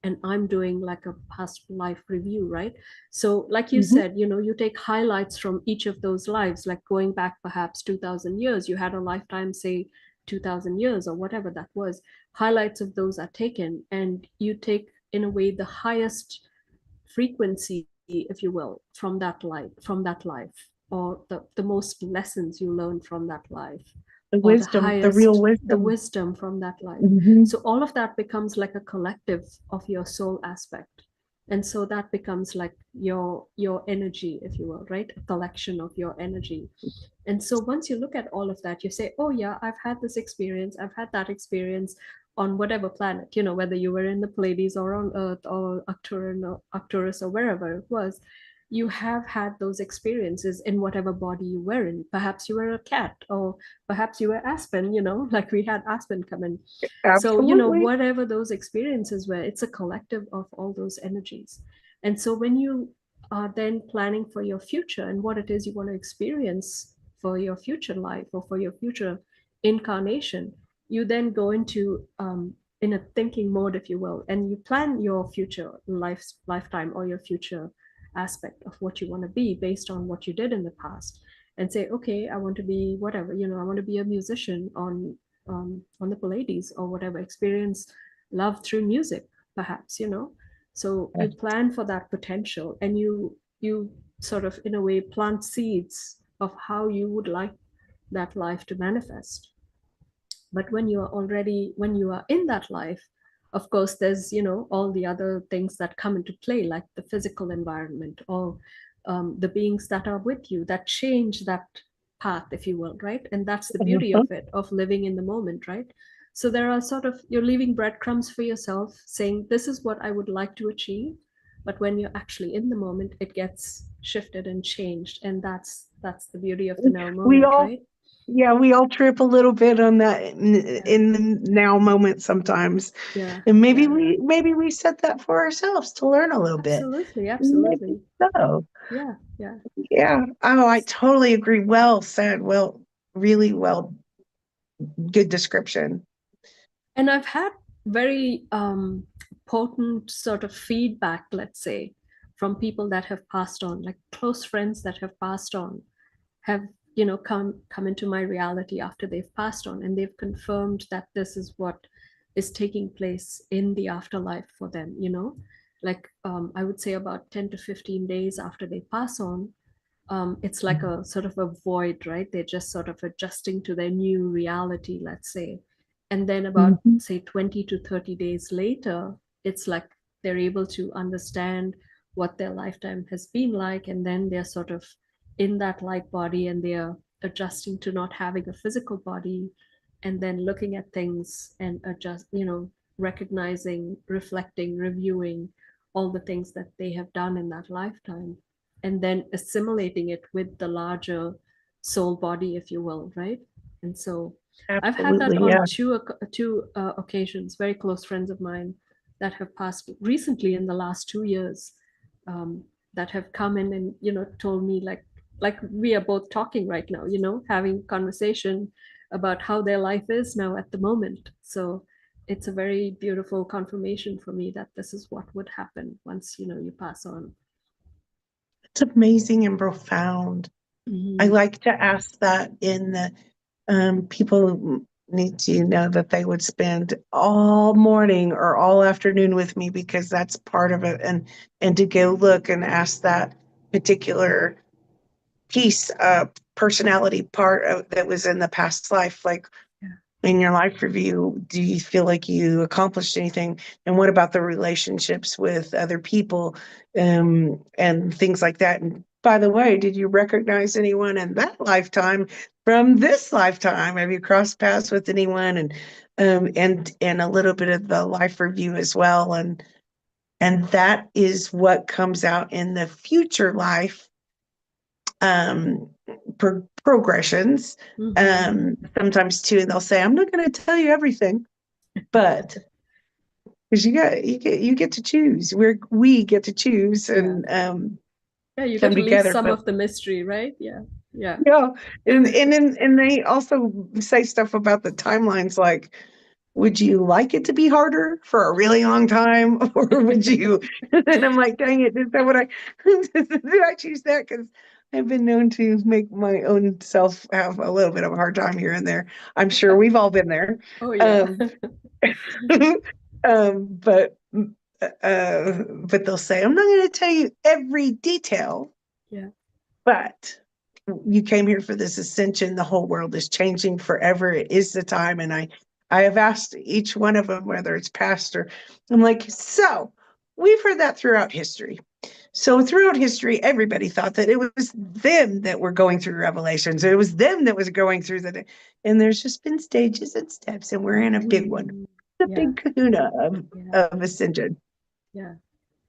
and I'm doing like a past life review, right? So like you Mhm. said, you take highlights from each of those lives, like going back perhaps 2000 years, you had a lifetime, say 2000 years or whatever that was. Highlights of those are taken, and you take, in a way, the highest frequency, if you will, from that life, or the most lessons you learn from that life, The or the wisdom, the real highest, the wisdom. wisdom from that life. Mhm. So all of that becomes like a collective of your soul aspect. And so that becomes like your energy, if you will, right? A collection of your energy. And so once you look at all of that, you say, oh yeah, I've had this experience, I've had that experience on whatever planet, whether you were in the Pleiades or on Earth or Arcturus or wherever it was. You have had those experiences in whatever body you were in. Perhaps you were a cat, or perhaps you were Aspen, like we had Aspen come in. So, Absolutely. whatever those experiences were, it's a collective of all those energies. And so when you are then planning for your future and what it is you want to experience for your future life or for your future incarnation, you then go into in a thinking mode, if you will, and you plan your future lifetime or your future aspect of what you want to be based on what you did in the past, and say, okay, I want to be whatever, I want to be a musician on the Pallades or whatever, experience love through music. perhaps, so you plan for that potential, and you sort of, in a way, plant seeds of how you would like that life to manifest. But when you are in that life, of course there's all the other things that come into play, like the physical environment, or the beings that are with you that change that path, if you will, right? And that's the beauty Mhm. of it, of living in the moment, right? So there are sort of, you're leaving breadcrumbs for yourself, saying this is what I would like to achieve. But when you're actually in the moment, it gets shifted and changed, and that's the beauty of the now We moment, all, right? yeah, we all trip a little bit on that Yeah, in the now moment sometimes. yeah, And yeah. maybe we set that for ourselves to learn a little bit. Absolutely, Maybe absolutely. so. Yeah, yeah. Yeah. Oh, I totally agree. Well said. Well, really well, good description. And I've had very potent sort of feedback, let's say, from people that have passed on, like close friends that have passed on, have come into my reality after they've passed on, and they've confirmed that this is what is taking place in the afterlife for them. Like I would say about 10 to 15 days after they pass on, it's like a sort of a void, right? They're just sort of adjusting to their new reality, let's say. And then about, Mhm. say, 20 to 30 days later, it's like they're able to understand what their lifetime has been like. And then they're sort of in that light body, and they're adjusting to not having a physical body, and then looking at things and adjust, recognizing, reflecting, reviewing all the things that they have done in that lifetime, and then assimilating it with the larger soul body, if you will, right? And so I've had that Absolutely. on Yeah. two occasions, very close friends of mine that have passed recently in the last 2 years, um, that have come in and told me, like we are both talking right now, having conversation about how their life is now at the moment. So it's a very beautiful confirmation for me that this is what would happen once you pass on. It's amazing and profound. I Mhm. like to ask that in the people need to know that they would spend all morning or all afternoon with me because that's part of it, and to go look and ask that particular piece personality part of that was in the past life, like Yeah. in your life review, do you feel like you accomplished anything? And what about the relationships with other people, and things like that? And by the way, did you recognize anyone in that lifetime from this lifetime? Have you crossed paths with anyone? And a little bit of the life review as well. And that is what comes out in the future life um, progressions. Hmm. Sometimes too, and they'll say, "I'm not going to tell you everything," but because you get to choose. We get to choose Yeah. and Yeah, you get come to leave together. some But of the mystery, right? Yeah. Yeah. yeah, and they also say stuff about the timelines, like, would you like it to be harder for a really long time, or would you? And I'm like, dang it, is that what I did? I choose that because I've been known to make my own self have a little bit of a hard time here and there. I'm sure we've all been there. Oh yeah. Um, but but they'll say, I'm not going to tell you every detail, Yeah. but you came here for this ascension. The whole world is changing forever. It is the time. And I have asked each one of them, whether it's past or, I'm like, so we've heard that throughout history. So throughout history, everybody thought that it was them that were going through revelations. It was them that was going through and there's just been stages and steps, and we're in a big one, Mm. the Yeah. big kahuna Yeah. of ascension. Yeah.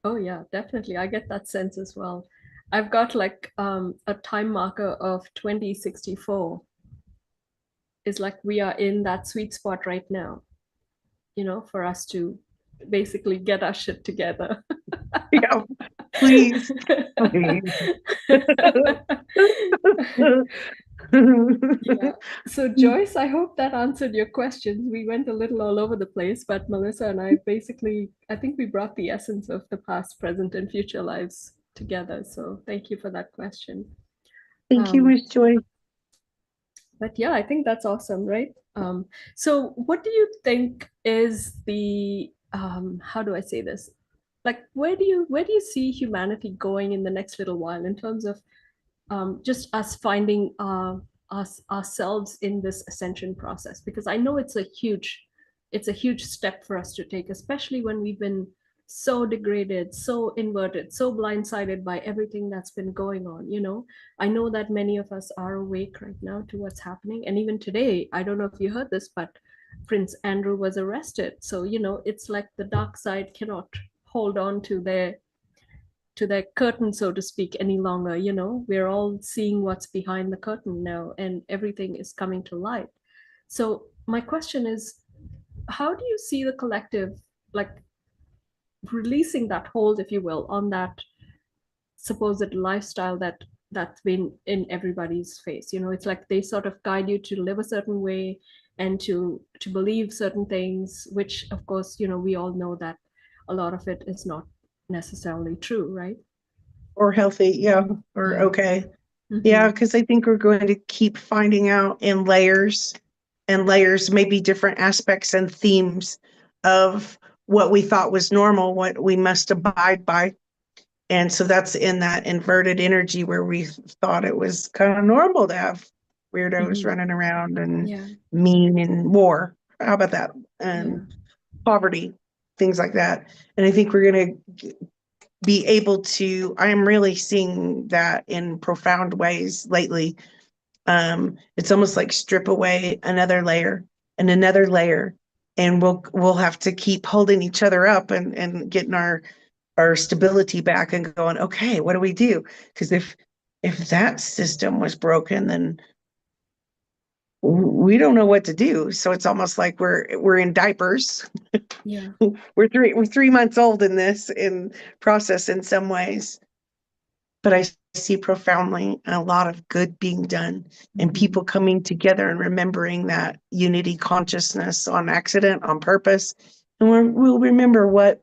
Oh yeah, definitely. I get that sense as well. I've got like a time marker of 2064, is like we are in that sweet spot right now, for us to basically get our shit together. Yeah, please, please. Yeah. So, Joyce, I hope that answered your questions. We went a little all over the place, but Melissa and I basically, I think we brought the essence of the past, present, and future lives together. So, thank you for that question. Thank you, Um, Miss Joy. but yeah, I think that's awesome, right? So, what do you think is the how do I say this? Like, where do you see humanity going in the next little while in terms of just us finding ourselves in this ascension process? Because I know it's a huge step for us to take, especially when we've been so degraded, so inverted, so blindsided by everything that's been going on. I know that many of us are awake right now to what's happening. And even today, I don't know if you heard this, but Prince Andrew was arrested. So, it's like the dark side cannot hold on to their curtain, so to speak, any longer. We're all seeing what's behind the curtain now, and everything is coming to light. So my question is, how do you see the collective, like, releasing that hold, if you will, on that supposed lifestyle that's been in everybody's face? It's like they sort of guide you to live a certain way and to believe certain things, which of course, we all know that a lot of it is not necessarily true, right? Or healthy, yeah, or Yeah. okay. Yeah, Mm-hmm. because I think we're going to keep finding out in layers and layers, maybe different aspects and themes of what we thought was normal, what we must abide by. And so that's in that inverted energy where we thought it was kind of normal to have weirdos Mm-hmm. running around and Yeah. mean and war. How about that? Yeah. And poverty, things like that. And I think we're going to be able to, I'm really seeing that in profound ways lately. It's almost like strip away another layer and another layer, and we'll have to keep holding each other up and getting our stability back and going, okay, what do we do? Because if that system was broken, then we don't know what to do. So it's almost like we're in diapers. Yeah. We're 3 months old in this in process in some ways, but I see profoundly a lot of good being done and Mm-hmm. people coming together and remembering that unity consciousness on accident, on purpose. And we'll remember what,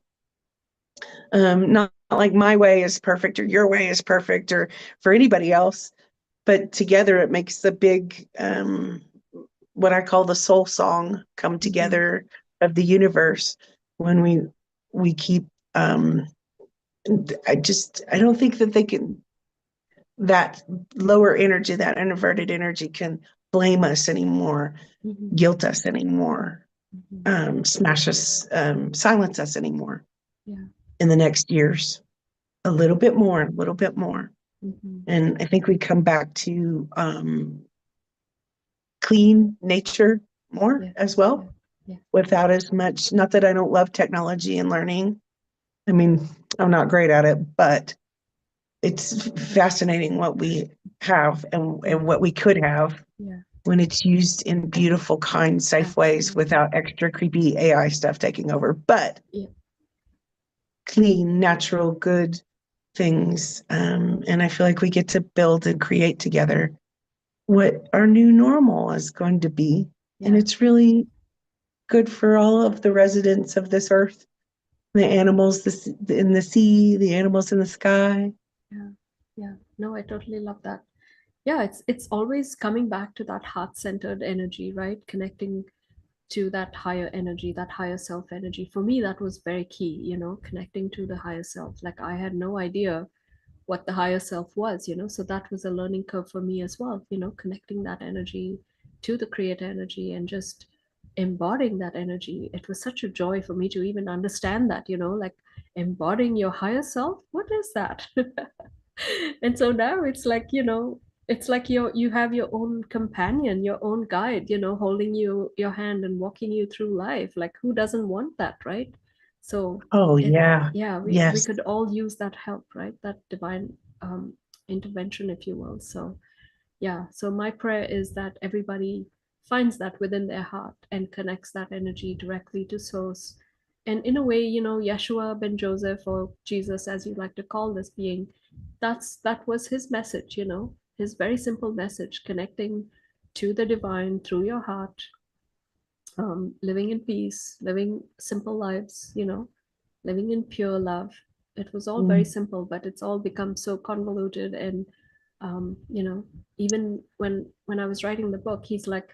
not like my way is perfect or your way is perfect or for anybody else, but together it makes the big, what I call the soul song come Mm-hmm. together of the universe when we keep, I don't think that they can, that lower energy, that inverted energy can blame us anymore, Mm-hmm. guilt us anymore, Mm-hmm. smash us, silence us anymore Yeah. in the next years. A little bit more, a little bit more. Mm-hmm. And I think we come back to clean nature more Yeah. as Yeah. well, Yeah. without as much, not that I don't love technology and learning. I mean, I'm not great at it, but it's fascinating what we have Yeah. and what we could have Yeah. when it's used in beautiful, kind, safe ways Absolutely. without extra creepy AI stuff taking over, but Yeah. clean, natural, good things. And I feel like we get to build and create together what our new normal is going to be. And Yeah. it's really good for all of the residents of this earth, the animals in the sea, the animals in the sky. Yeah. Yeah. No, I totally love that. Yeah, it's always coming back to that heart-centered energy, right? Connecting to that higher energy, that higher self energy. For me, that was very key, connecting to the higher self. Like, I had no idea what the higher self was, so that was a learning curve for me as well, connecting that energy to the creator energy and just embodying that energy. It was such a joy for me to even understand that, like, embodying your higher self, what is that? And so now it's like you have your own companion, your own guide, holding your hand and walking you through life. Like, who doesn't want that, right? So Oh, it yeah. yeah, we Yes. could all use that help, right? That divine intervention, if you will. So yeah, so my prayer is that everybody finds that within their heart and connects that energy directly to source. And in a way, Yeshua ben Joseph, or Jesus, as you like to call this being, that was his message, his very simple message, connecting to the divine through your heart, living in peace, living simple lives, living in pure love. It was all very Mm. simple, but it's all become so convoluted. And um, you know, even when I was writing the book, he's like,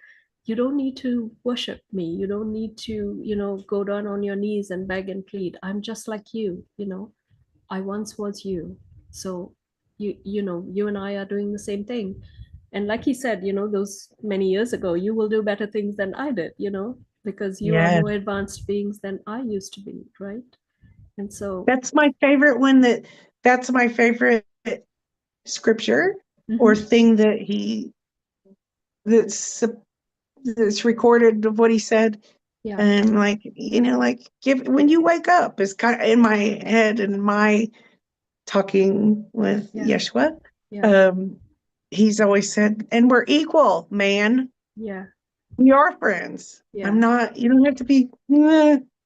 you don't need to worship me. You don't need to, go down on your knees and beg and plead. I'm just like you. I once was you. So you and I are doing the same thing. And like he said, those many years ago, you will do better things than I did, because you are Yeah. more advanced beings than I used to be, right? And so, That's my favorite one that's my favorite scripture or mhm, thing that's that's recorded of what he said. yeah, And like, like give when you wake up is kind of in my head and my talking with yeah, Yeshua. yeah, Um, he's always said, and we're equal, man. yeah, We are friends. I'm yeah, not, you don't have to be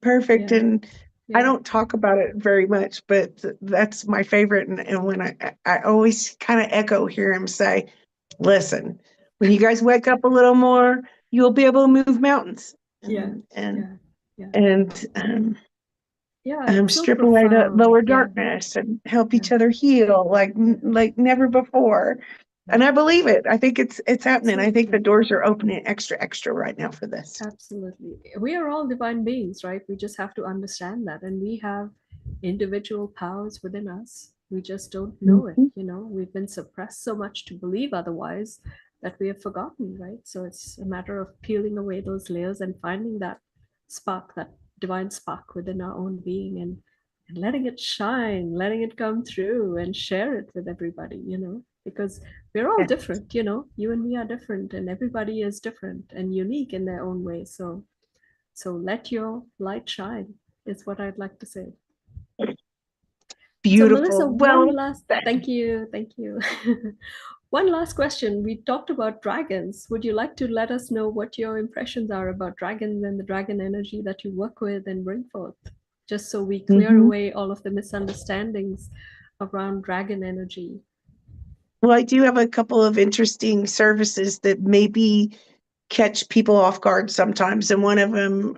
perfect. yeah, And I yeah, don't talk about it very much, but that's my favorite. And when I always kind of hear him say, listen, when you guys wake up a little more, you'll be able to move mountains yeah, and, and, yeah, yeah. and, Yeah, it's so strip away the profound. lower Yeah, darkness and help yeah, each other heal yeah, like never before. yeah. And I believe it. I think it's happening. I think the Absolutely. doors are opening extra right now for this. Absolutely. We are all divine beings, right? We just have to understand that. And we have individual powers within us. We just don't know it. Mhm. We've been suppressed so much to believe otherwise that we have forgotten, right? So it's a matter of peeling away those layers and finding that spark, that divine spark within our own being, and letting it shine, letting it come through and share it with everybody, because we're all Yeah. different. You and me are different, and everybody is different and unique in their own way. So let your light shine is what I'd like to say. So Melissa, Beautiful. one Well last said. thank you. One last question. We talked about dragons. Would you like to let us know what your impressions are about dragons and the dragon energy that you work with and bring forth, just so we clear Mhm. away all of the misunderstandings around dragon energy? Well, I do have a couple of interesting services that maybe catch people off guard sometimes. And one of them,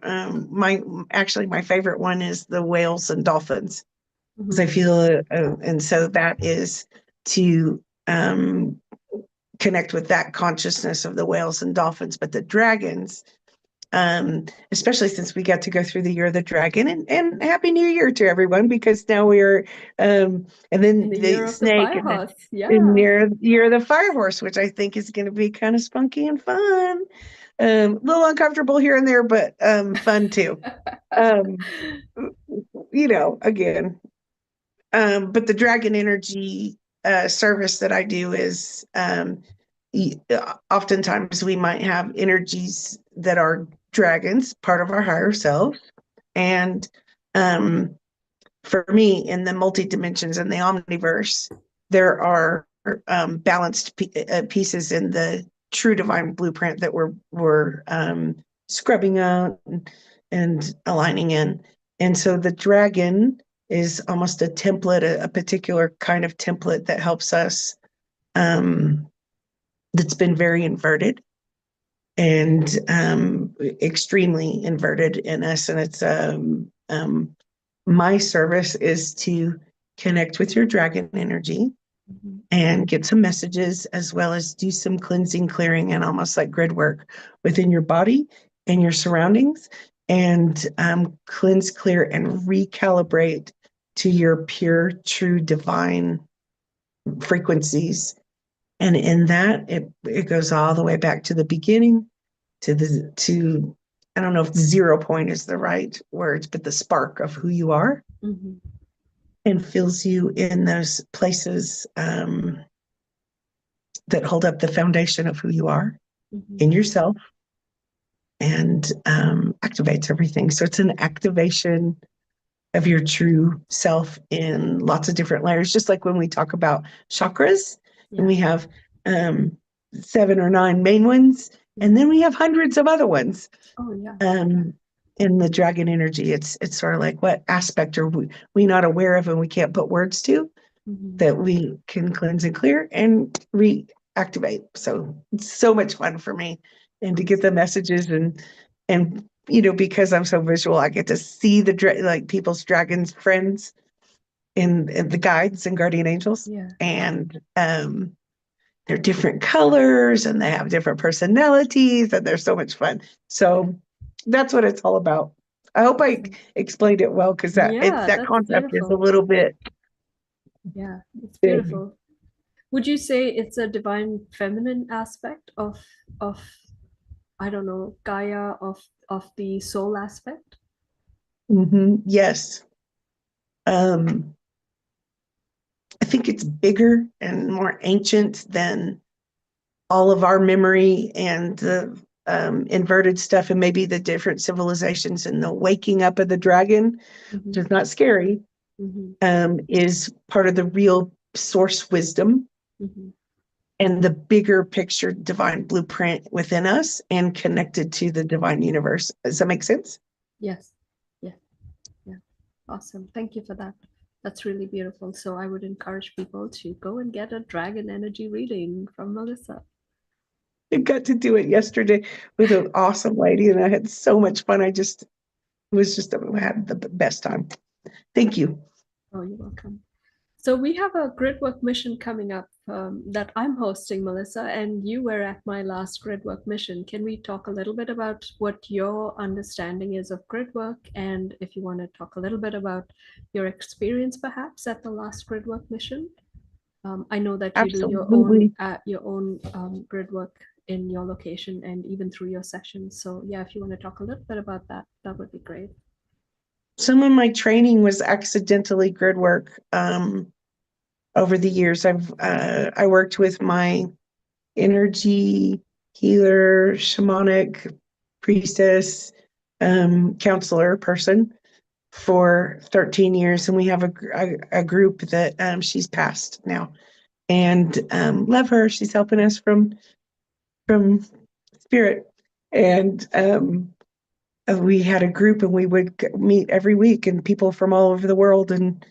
my favorite one is the whales and dolphins. Because I Mm-hmm. feel, and so that is to connect with that consciousness of the whales and dolphins, but the dragons, especially since we got to go through the year of the dragon, and happy new year to everyone, because now we're and In then the the year of the snake fire and the horse. in Yeah. year of the fire horse, which I think is going to be kind of spunky and fun. A little uncomfortable here and there, but fun too. Um, again, but the dragon energy service that I do is oftentimes we might have energies that are dragons, part of our higher Mhm. self. And um, for me, in the multi dimensions and the omniverse, there are balanced pieces in the true divine blueprint that we're scrubbing out and aligning in. And so the dragon is almost a template, a particular kind of template that helps us, that's been very inverted and extremely inverted in us. And it's my service is to connect with your dragon energy Mhm. and get some messages, as well as do some cleansing, clearing, and almost like grid work within your body and your surroundings, and cleanse, clear, and recalibrate to your pure, true, divine frequencies. And in that, it goes all the way back to the beginning, to I don't know if 0 point is the right words, but the spark of who you are, Mhm. and fills you in those places that hold up the foundation of who you are Mhm. in yourself, and activates everything. So it's an activation of your true self in lots of different layers, just like when we talk about chakras, and Yeah. we have um, 7 or 9 main ones, and then Mhm. we have hundreds of other ones. Oh yeah. Um, in the dragon energy, it's sort of like, what aspect are we not aware of and we can't put words to, Mhm. that we can cleanse and clear and reactivate. So it's so much fun for me, and to get the messages, and because I'm so visual, I get to see like people's dragons friends in the guides and guardian angels, Yeah. and they're different colors and they have different personalities and they're so much fun. So that's what it's all about. I hope I Awesome. explained it well because Yeah, that that's concept is a beautiful. little bit Yeah, it's big. beautiful. Would you say it's a divine feminine aspect of I don't know, Gaia, of the soul aspect? Yes. Um, I think it's bigger and more ancient than all of our memory and the inverted stuff and maybe the different civilizations and the waking up of the dragon, which Mm-hmm. is not scary, Mm-hmm. is part of the real source wisdom Mm-hmm. and the bigger picture divine blueprint within us and connected to the divine universe. Does that make sense? Yes. Yeah. Yeah. Awesome. Thank you for that. That's really beautiful. So I would encourage people to go and get a dragon energy reading from Melissa. I got to do it yesterday with an awesome lady and I had so much fun. I had the best time. Thank you. Oh, you're welcome. So we have a gridwork mission coming up that I'm hosting, Melissa, and you were at my last gridwork mission. Can we talk a little bit about what your understanding is of gridwork, and if you want to talk a little bit about your experience, perhaps at the last gridwork mission? I know that you do Absolutely. your own gridwork in your location and even through your sessions. So yeah, if you want to talk a little bit about that, that would be great. Some of my training was accidentally grid work. Over the years, I worked with my energy healer, shamanic priestess, counselor person for 13 years, and we have a group that she's passed now, and love her. She's helping us from spirit, and we had a group, and we would meet every week, and people from all over the world, and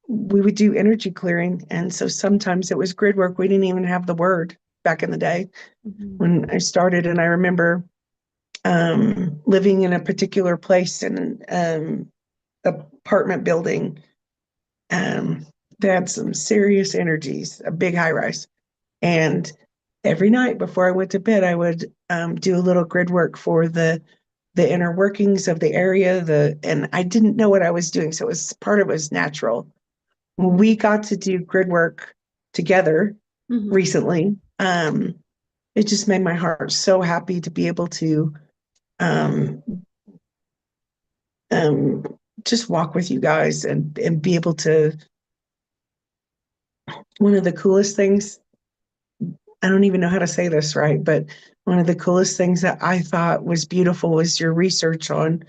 we would do energy clearing. And so sometimes it was grid work. We didn't even have the word back in the day Mm-hmm. when I started. And I remember living in a particular place in an apartment building. They had some serious energies, a big high rise. And every night before I went to bed, I would do a little grid work for the inner workings of the area. And I didn't know what I was doing, so it was part of it was natural. When we got to do grid work together Mm-hmm. recently, it just made my heart so happy to be able to um, um, just walk with you guys and be able to. One of the coolest things, I don't even know how to say this right, but one of the coolest things that I thought was beautiful was your research on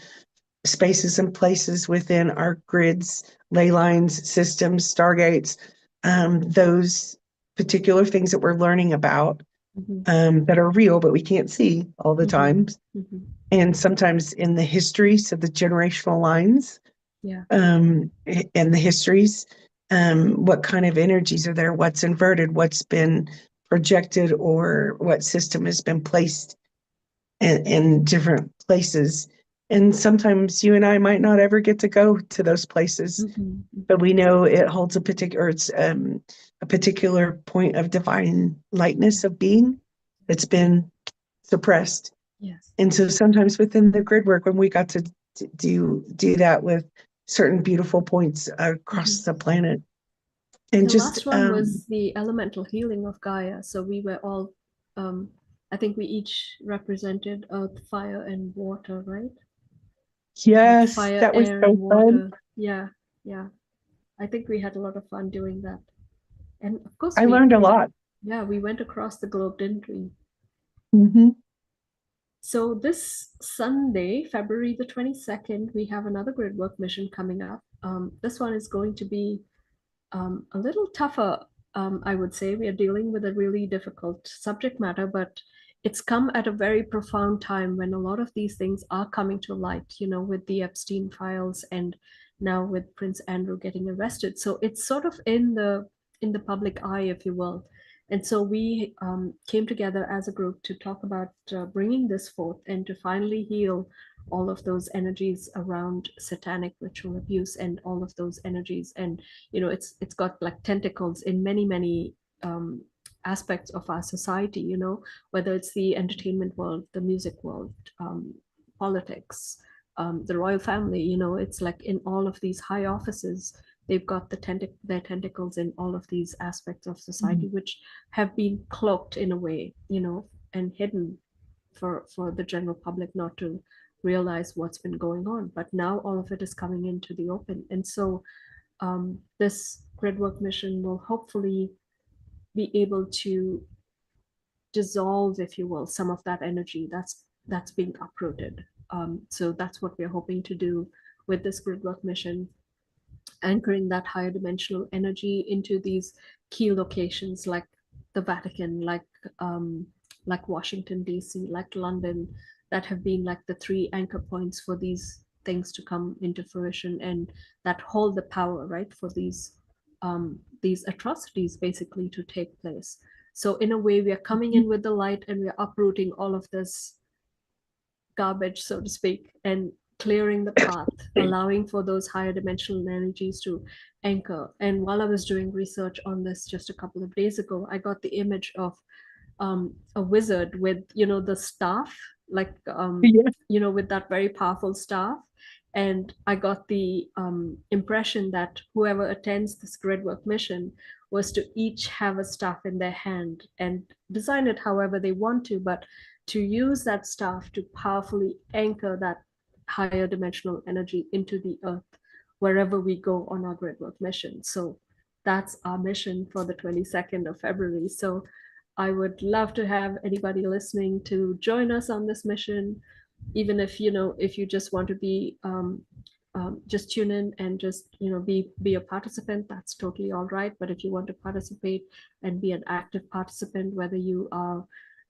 spaces and places within our grids, ley lines, systems, stargates, those particular things that we're learning about Mm-hmm. that are real, but we can't see all the Mm-hmm. times. Mm-hmm. And sometimes in the histories of the generational lines Yeah. and the histories, what kind of energies are there, what's inverted, what's been projected, or what system has been placed in different places. And sometimes you and I might not ever get to go to those places, Mm-hmm. but Mm-hmm. we know it holds it's a particular point of divine lightness Yeah. of being that's been suppressed. Yes. And so sometimes within the grid work, when we got to do that with certain beautiful points Mm-hmm. across the planet, and The just last one was the elemental healing of Gaia. So we were all, um, I think we each represented earth, fire, and water, right? Earth, yes, fire, that was air, so and fun. water. Yeah, yeah. I think we had a lot of fun doing that. And of course, I learned a lot. yeah, we went across the globe, didn't we? Hmm. So this Sunday, February the 22nd, we have another gridwork mission coming up. This one is going to be a little tougher, I would say. We are dealing with a really difficult subject matter, but it's come at a very profound time when a lot of these things are coming to light, you know, with the Epstein files and now with Prince Andrew getting arrested. So it's sort of in the public eye, if you will. And so we came together as a group to talk about bringing this forth and to finally heal all of those energies around satanic ritual abuse and all of those energies. And you know, it's got like tentacles in many aspects of our society, whether it's the entertainment world, the music world, politics, the royal family. It's like in all of these high offices, they've got their tentacles in all of these aspects of society, which have been cloaked in a way, and hidden for the general public not to realize what's been going on. But now all of it is coming into the open. And so this gridwork mission will hopefully be able to dissolve, if you will, some of that energy that's being uprooted. So that's what we're hoping to do with this gridwork mission, anchoring that higher dimensional energy into these key locations like the Vatican, like Washington, D.C., like London, that have been like the three anchor points for these things to come into fruition and that hold the power, right, for these atrocities basically to take place. So in a way, we are coming in with the light and we're uprooting all of this garbage, so to speak, and clearing the path, allowing for those higher dimensional energies to anchor. And while I was doing research on this just a couple of days ago, I got the image of a wizard with, the staff, like, Yeah. with that very powerful staff. And I got the impression that whoever attends this gridwork mission was to each have a staff in their hand and design it however they want to, but to use that staff to powerfully anchor that higher dimensional energy into the earth wherever we go on our gridwork mission. So that's our mission for the 22nd of February. So I would love to have anybody listening to join us on this mission, even if you just want to be just tune in and just be a participant, that's totally all right. But if you want to participate and be an active participant, whether you are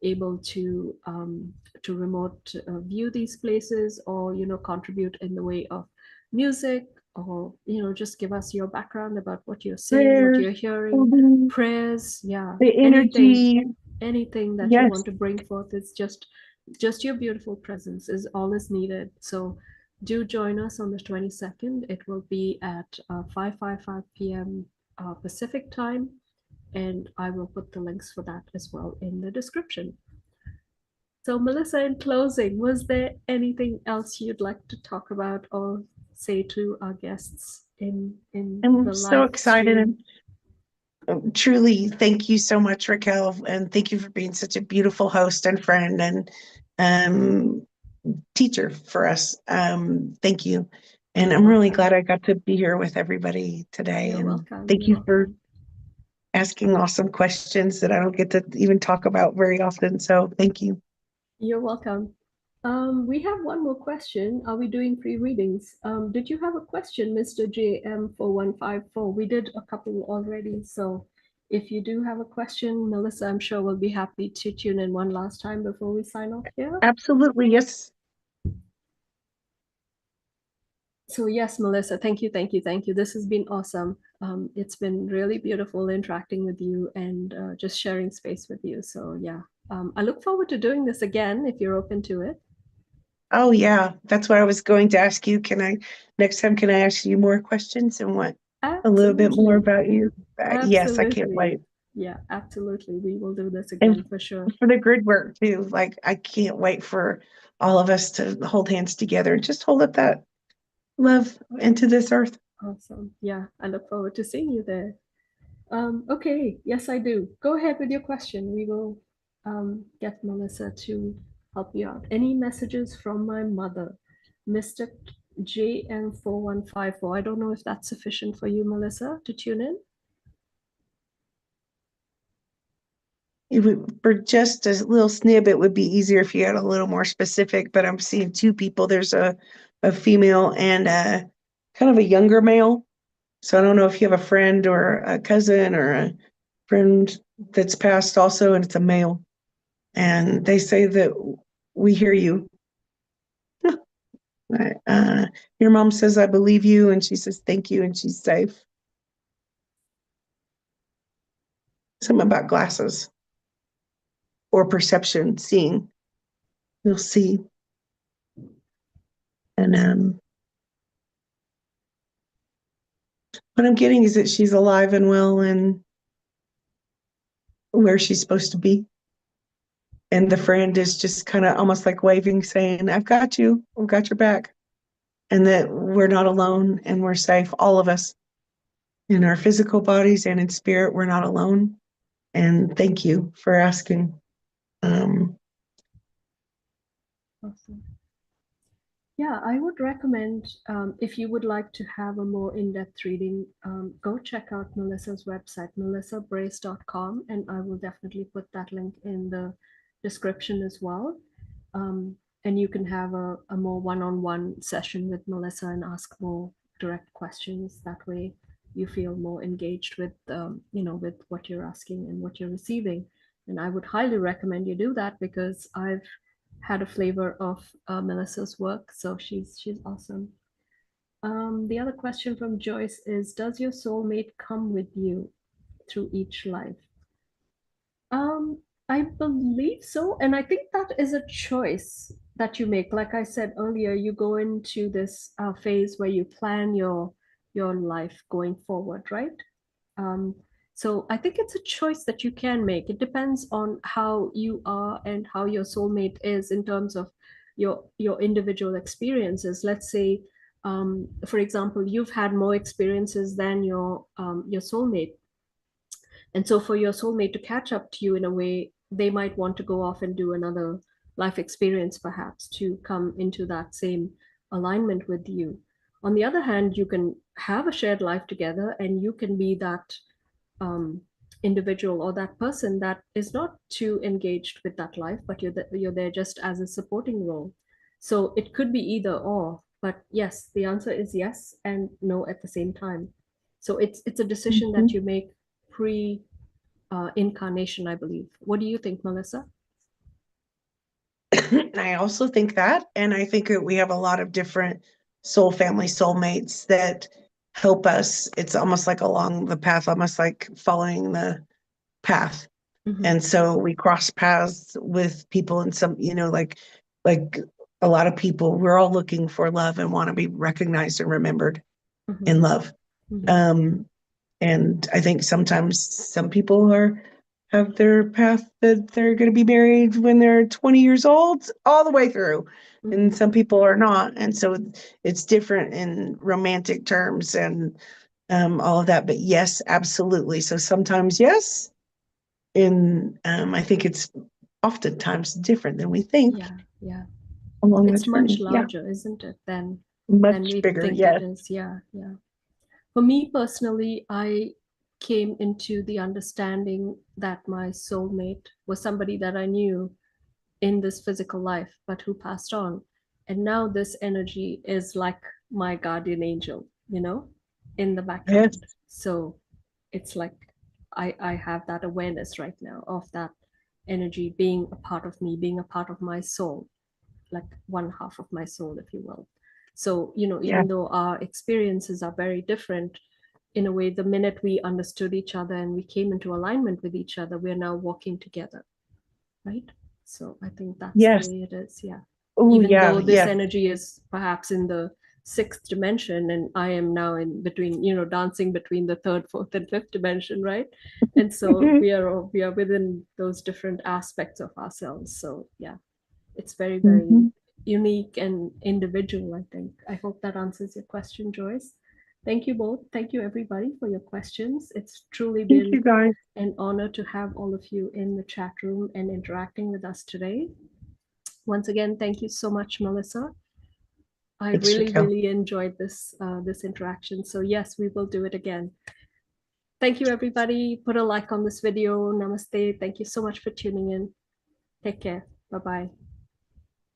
able to remote view these places or contribute in the way of music, or just give us your background about what you're seeing, what Prayers, you're hearing, holding prayers, yeah, the anything, energy. that you Yes, want to bring forth. It's just your beautiful presence is all is needed. So do join us on the 22nd. It will be at 5:55 p.m. Pacific time, and I will put the links for that as well in the description. So Melissa, in closing, was there anything else you'd like to talk about or say to our guests in I'm the so live excited. stream? And truly, thank you so much, Raquel. And thank you for being such a beautiful host and friend and um, teacher for us. Thank you. And You're I'm really welcome. glad I got to be here with everybody today. You're And welcome. thank You're you for welcome. asking awesome questions that I don't get to even talk about very often. So thank you. You're welcome. We have one more question. Are we doing free readings? Did you have a question, Mr. JM4154? We did a couple already. So if you do have a question, Melissa, I'm sure will be happy to tune in one last time before we sign off here. Absolutely. Yes. So yes, Melissa, thank you, thank you, thank you. This has been awesome. It's been really beautiful interacting with you and just sharing space with you. So yeah, I look forward to doing this again if you're open to it. Oh, yeah. That's what I was going to ask you. Next time, can I ask you more questions and what a little bit more Absolutely. about you? Yes, I can't Absolutely. wait. Yeah, absolutely. We will do this And again for sure. for the grid work too, like I can't wait for all of us to hold hands together and just hold up that love into this earth. Awesome. Yeah, I look forward to seeing you there. Okay, yes, I do. Go ahead with your question. We will get Melissa to help you out. Any messages from my mother, Mr. JM4154? I don't know if that's sufficient for you, Melissa, to tune in. For just a little snib, it would be easier if you had a little more specific, but I'm seeing two people. There's a female and a kind of a younger male. So I don't know if you have a friend or a cousin or a friend that's passed also, and it's a male. And they say that we hear you. Your mom says, I believe you. And she says, thank you. And she's safe. Something about glasses or perception, seeing. You'll see. And what I'm getting is that she's alive and well and where she's supposed to be. And the friend is just kind of almost like waving, saying, I've got you, I've got your back. And that we're not alone and we're safe, all of us in our physical bodies and in spirit, we're not alone. And thank you for asking. Awesome. Yeah, I would recommend if you would like to have a more in-depth reading, go check out Melissa's website, melissabrace.com, and I will definitely put that link in the description as well. And you can have a more one-on-one session with Melissa and ask more direct questions. That way you feel more engaged with, with what you're asking and what you're receiving. And I would highly recommend you do that because I've had a flavor of Melissa's work, so she's awesome. The other question from Joyce is, does your soulmate come with you through each life? Um, I believe so, and I think that is a choice that you make. Like I said earlier, you go into this phase where you plan your life going forward, right? Um, so I think it's a choice that you can make. It depends on how you are and how your soulmate is in terms of your individual experiences. Let's say, for example, you've had more experiences than your soulmate, and so for your soulmate to catch up to you in a way, they might want to go off and do another life experience, perhaps, to come into that same alignment with you. On the other hand, you can have a shared life together and you can be that um, individual or that person that is not too engaged with that life, but you're there just as a supporting role. So it could be either or, but yes, the answer is yes and no at the same time. So it's a decision that you make pre incarnation, I believe. What do you think, Melissa? I also think that, and I think that we have a lot of different soul family soulmates that help us. It's almost like along the path, almost like following the path. Mm-hmm. And so we cross paths with people and some, like a lot of people, we're all looking for love and want to be recognized and remembered Mm-hmm. in love. Mm-hmm. Um, and I think sometimes some people have their path that they're going to be married when they're 20 years old all the way through. Mm-hmm. And some people are not. And so it's different in romantic terms and all of that. But yes, absolutely. So sometimes yes. And I think it's oftentimes different than we think Yeah, yeah. along the It's much journey. Yeah. larger, isn't it, than Much we bigger. think it Yes. is. Yeah, yeah. For me personally, I came into the understanding that my soulmate was somebody that I knew in this physical life, but who passed on. And now this energy is like my guardian angel, in the Yes. background. So it's like I have that awareness right now of that energy being a part of me, being a part of my soul, like one half of my soul, if you will. So, Yeah. even though our experiences are very different, in a way, the minute we understood each other and we came into alignment with each other, we're now walking together, right? So I think that's the Yes. way it is. Yeah. Oh, Even yeah. though this Yes. energy is perhaps in the sixth dimension, and I am now in between, dancing between the third, fourth, and fifth dimension, right? And so we are within those different aspects of ourselves. So yeah, it's very, very Mhm. unique and individual, I think. I hope that answers your question, Joyce. Thank you both. Thank you, everybody, for your questions. It's truly Thank been you, guys. an honor to have all of you in the chat room and interacting with us today. Once again, thank you so much, Melissa. I It's really, Racquel. really enjoyed this interaction. So yes, we will do it again. Thank you, everybody. Put a like on this video. Namaste. Thank you so much for tuning in. Take care. Bye-bye.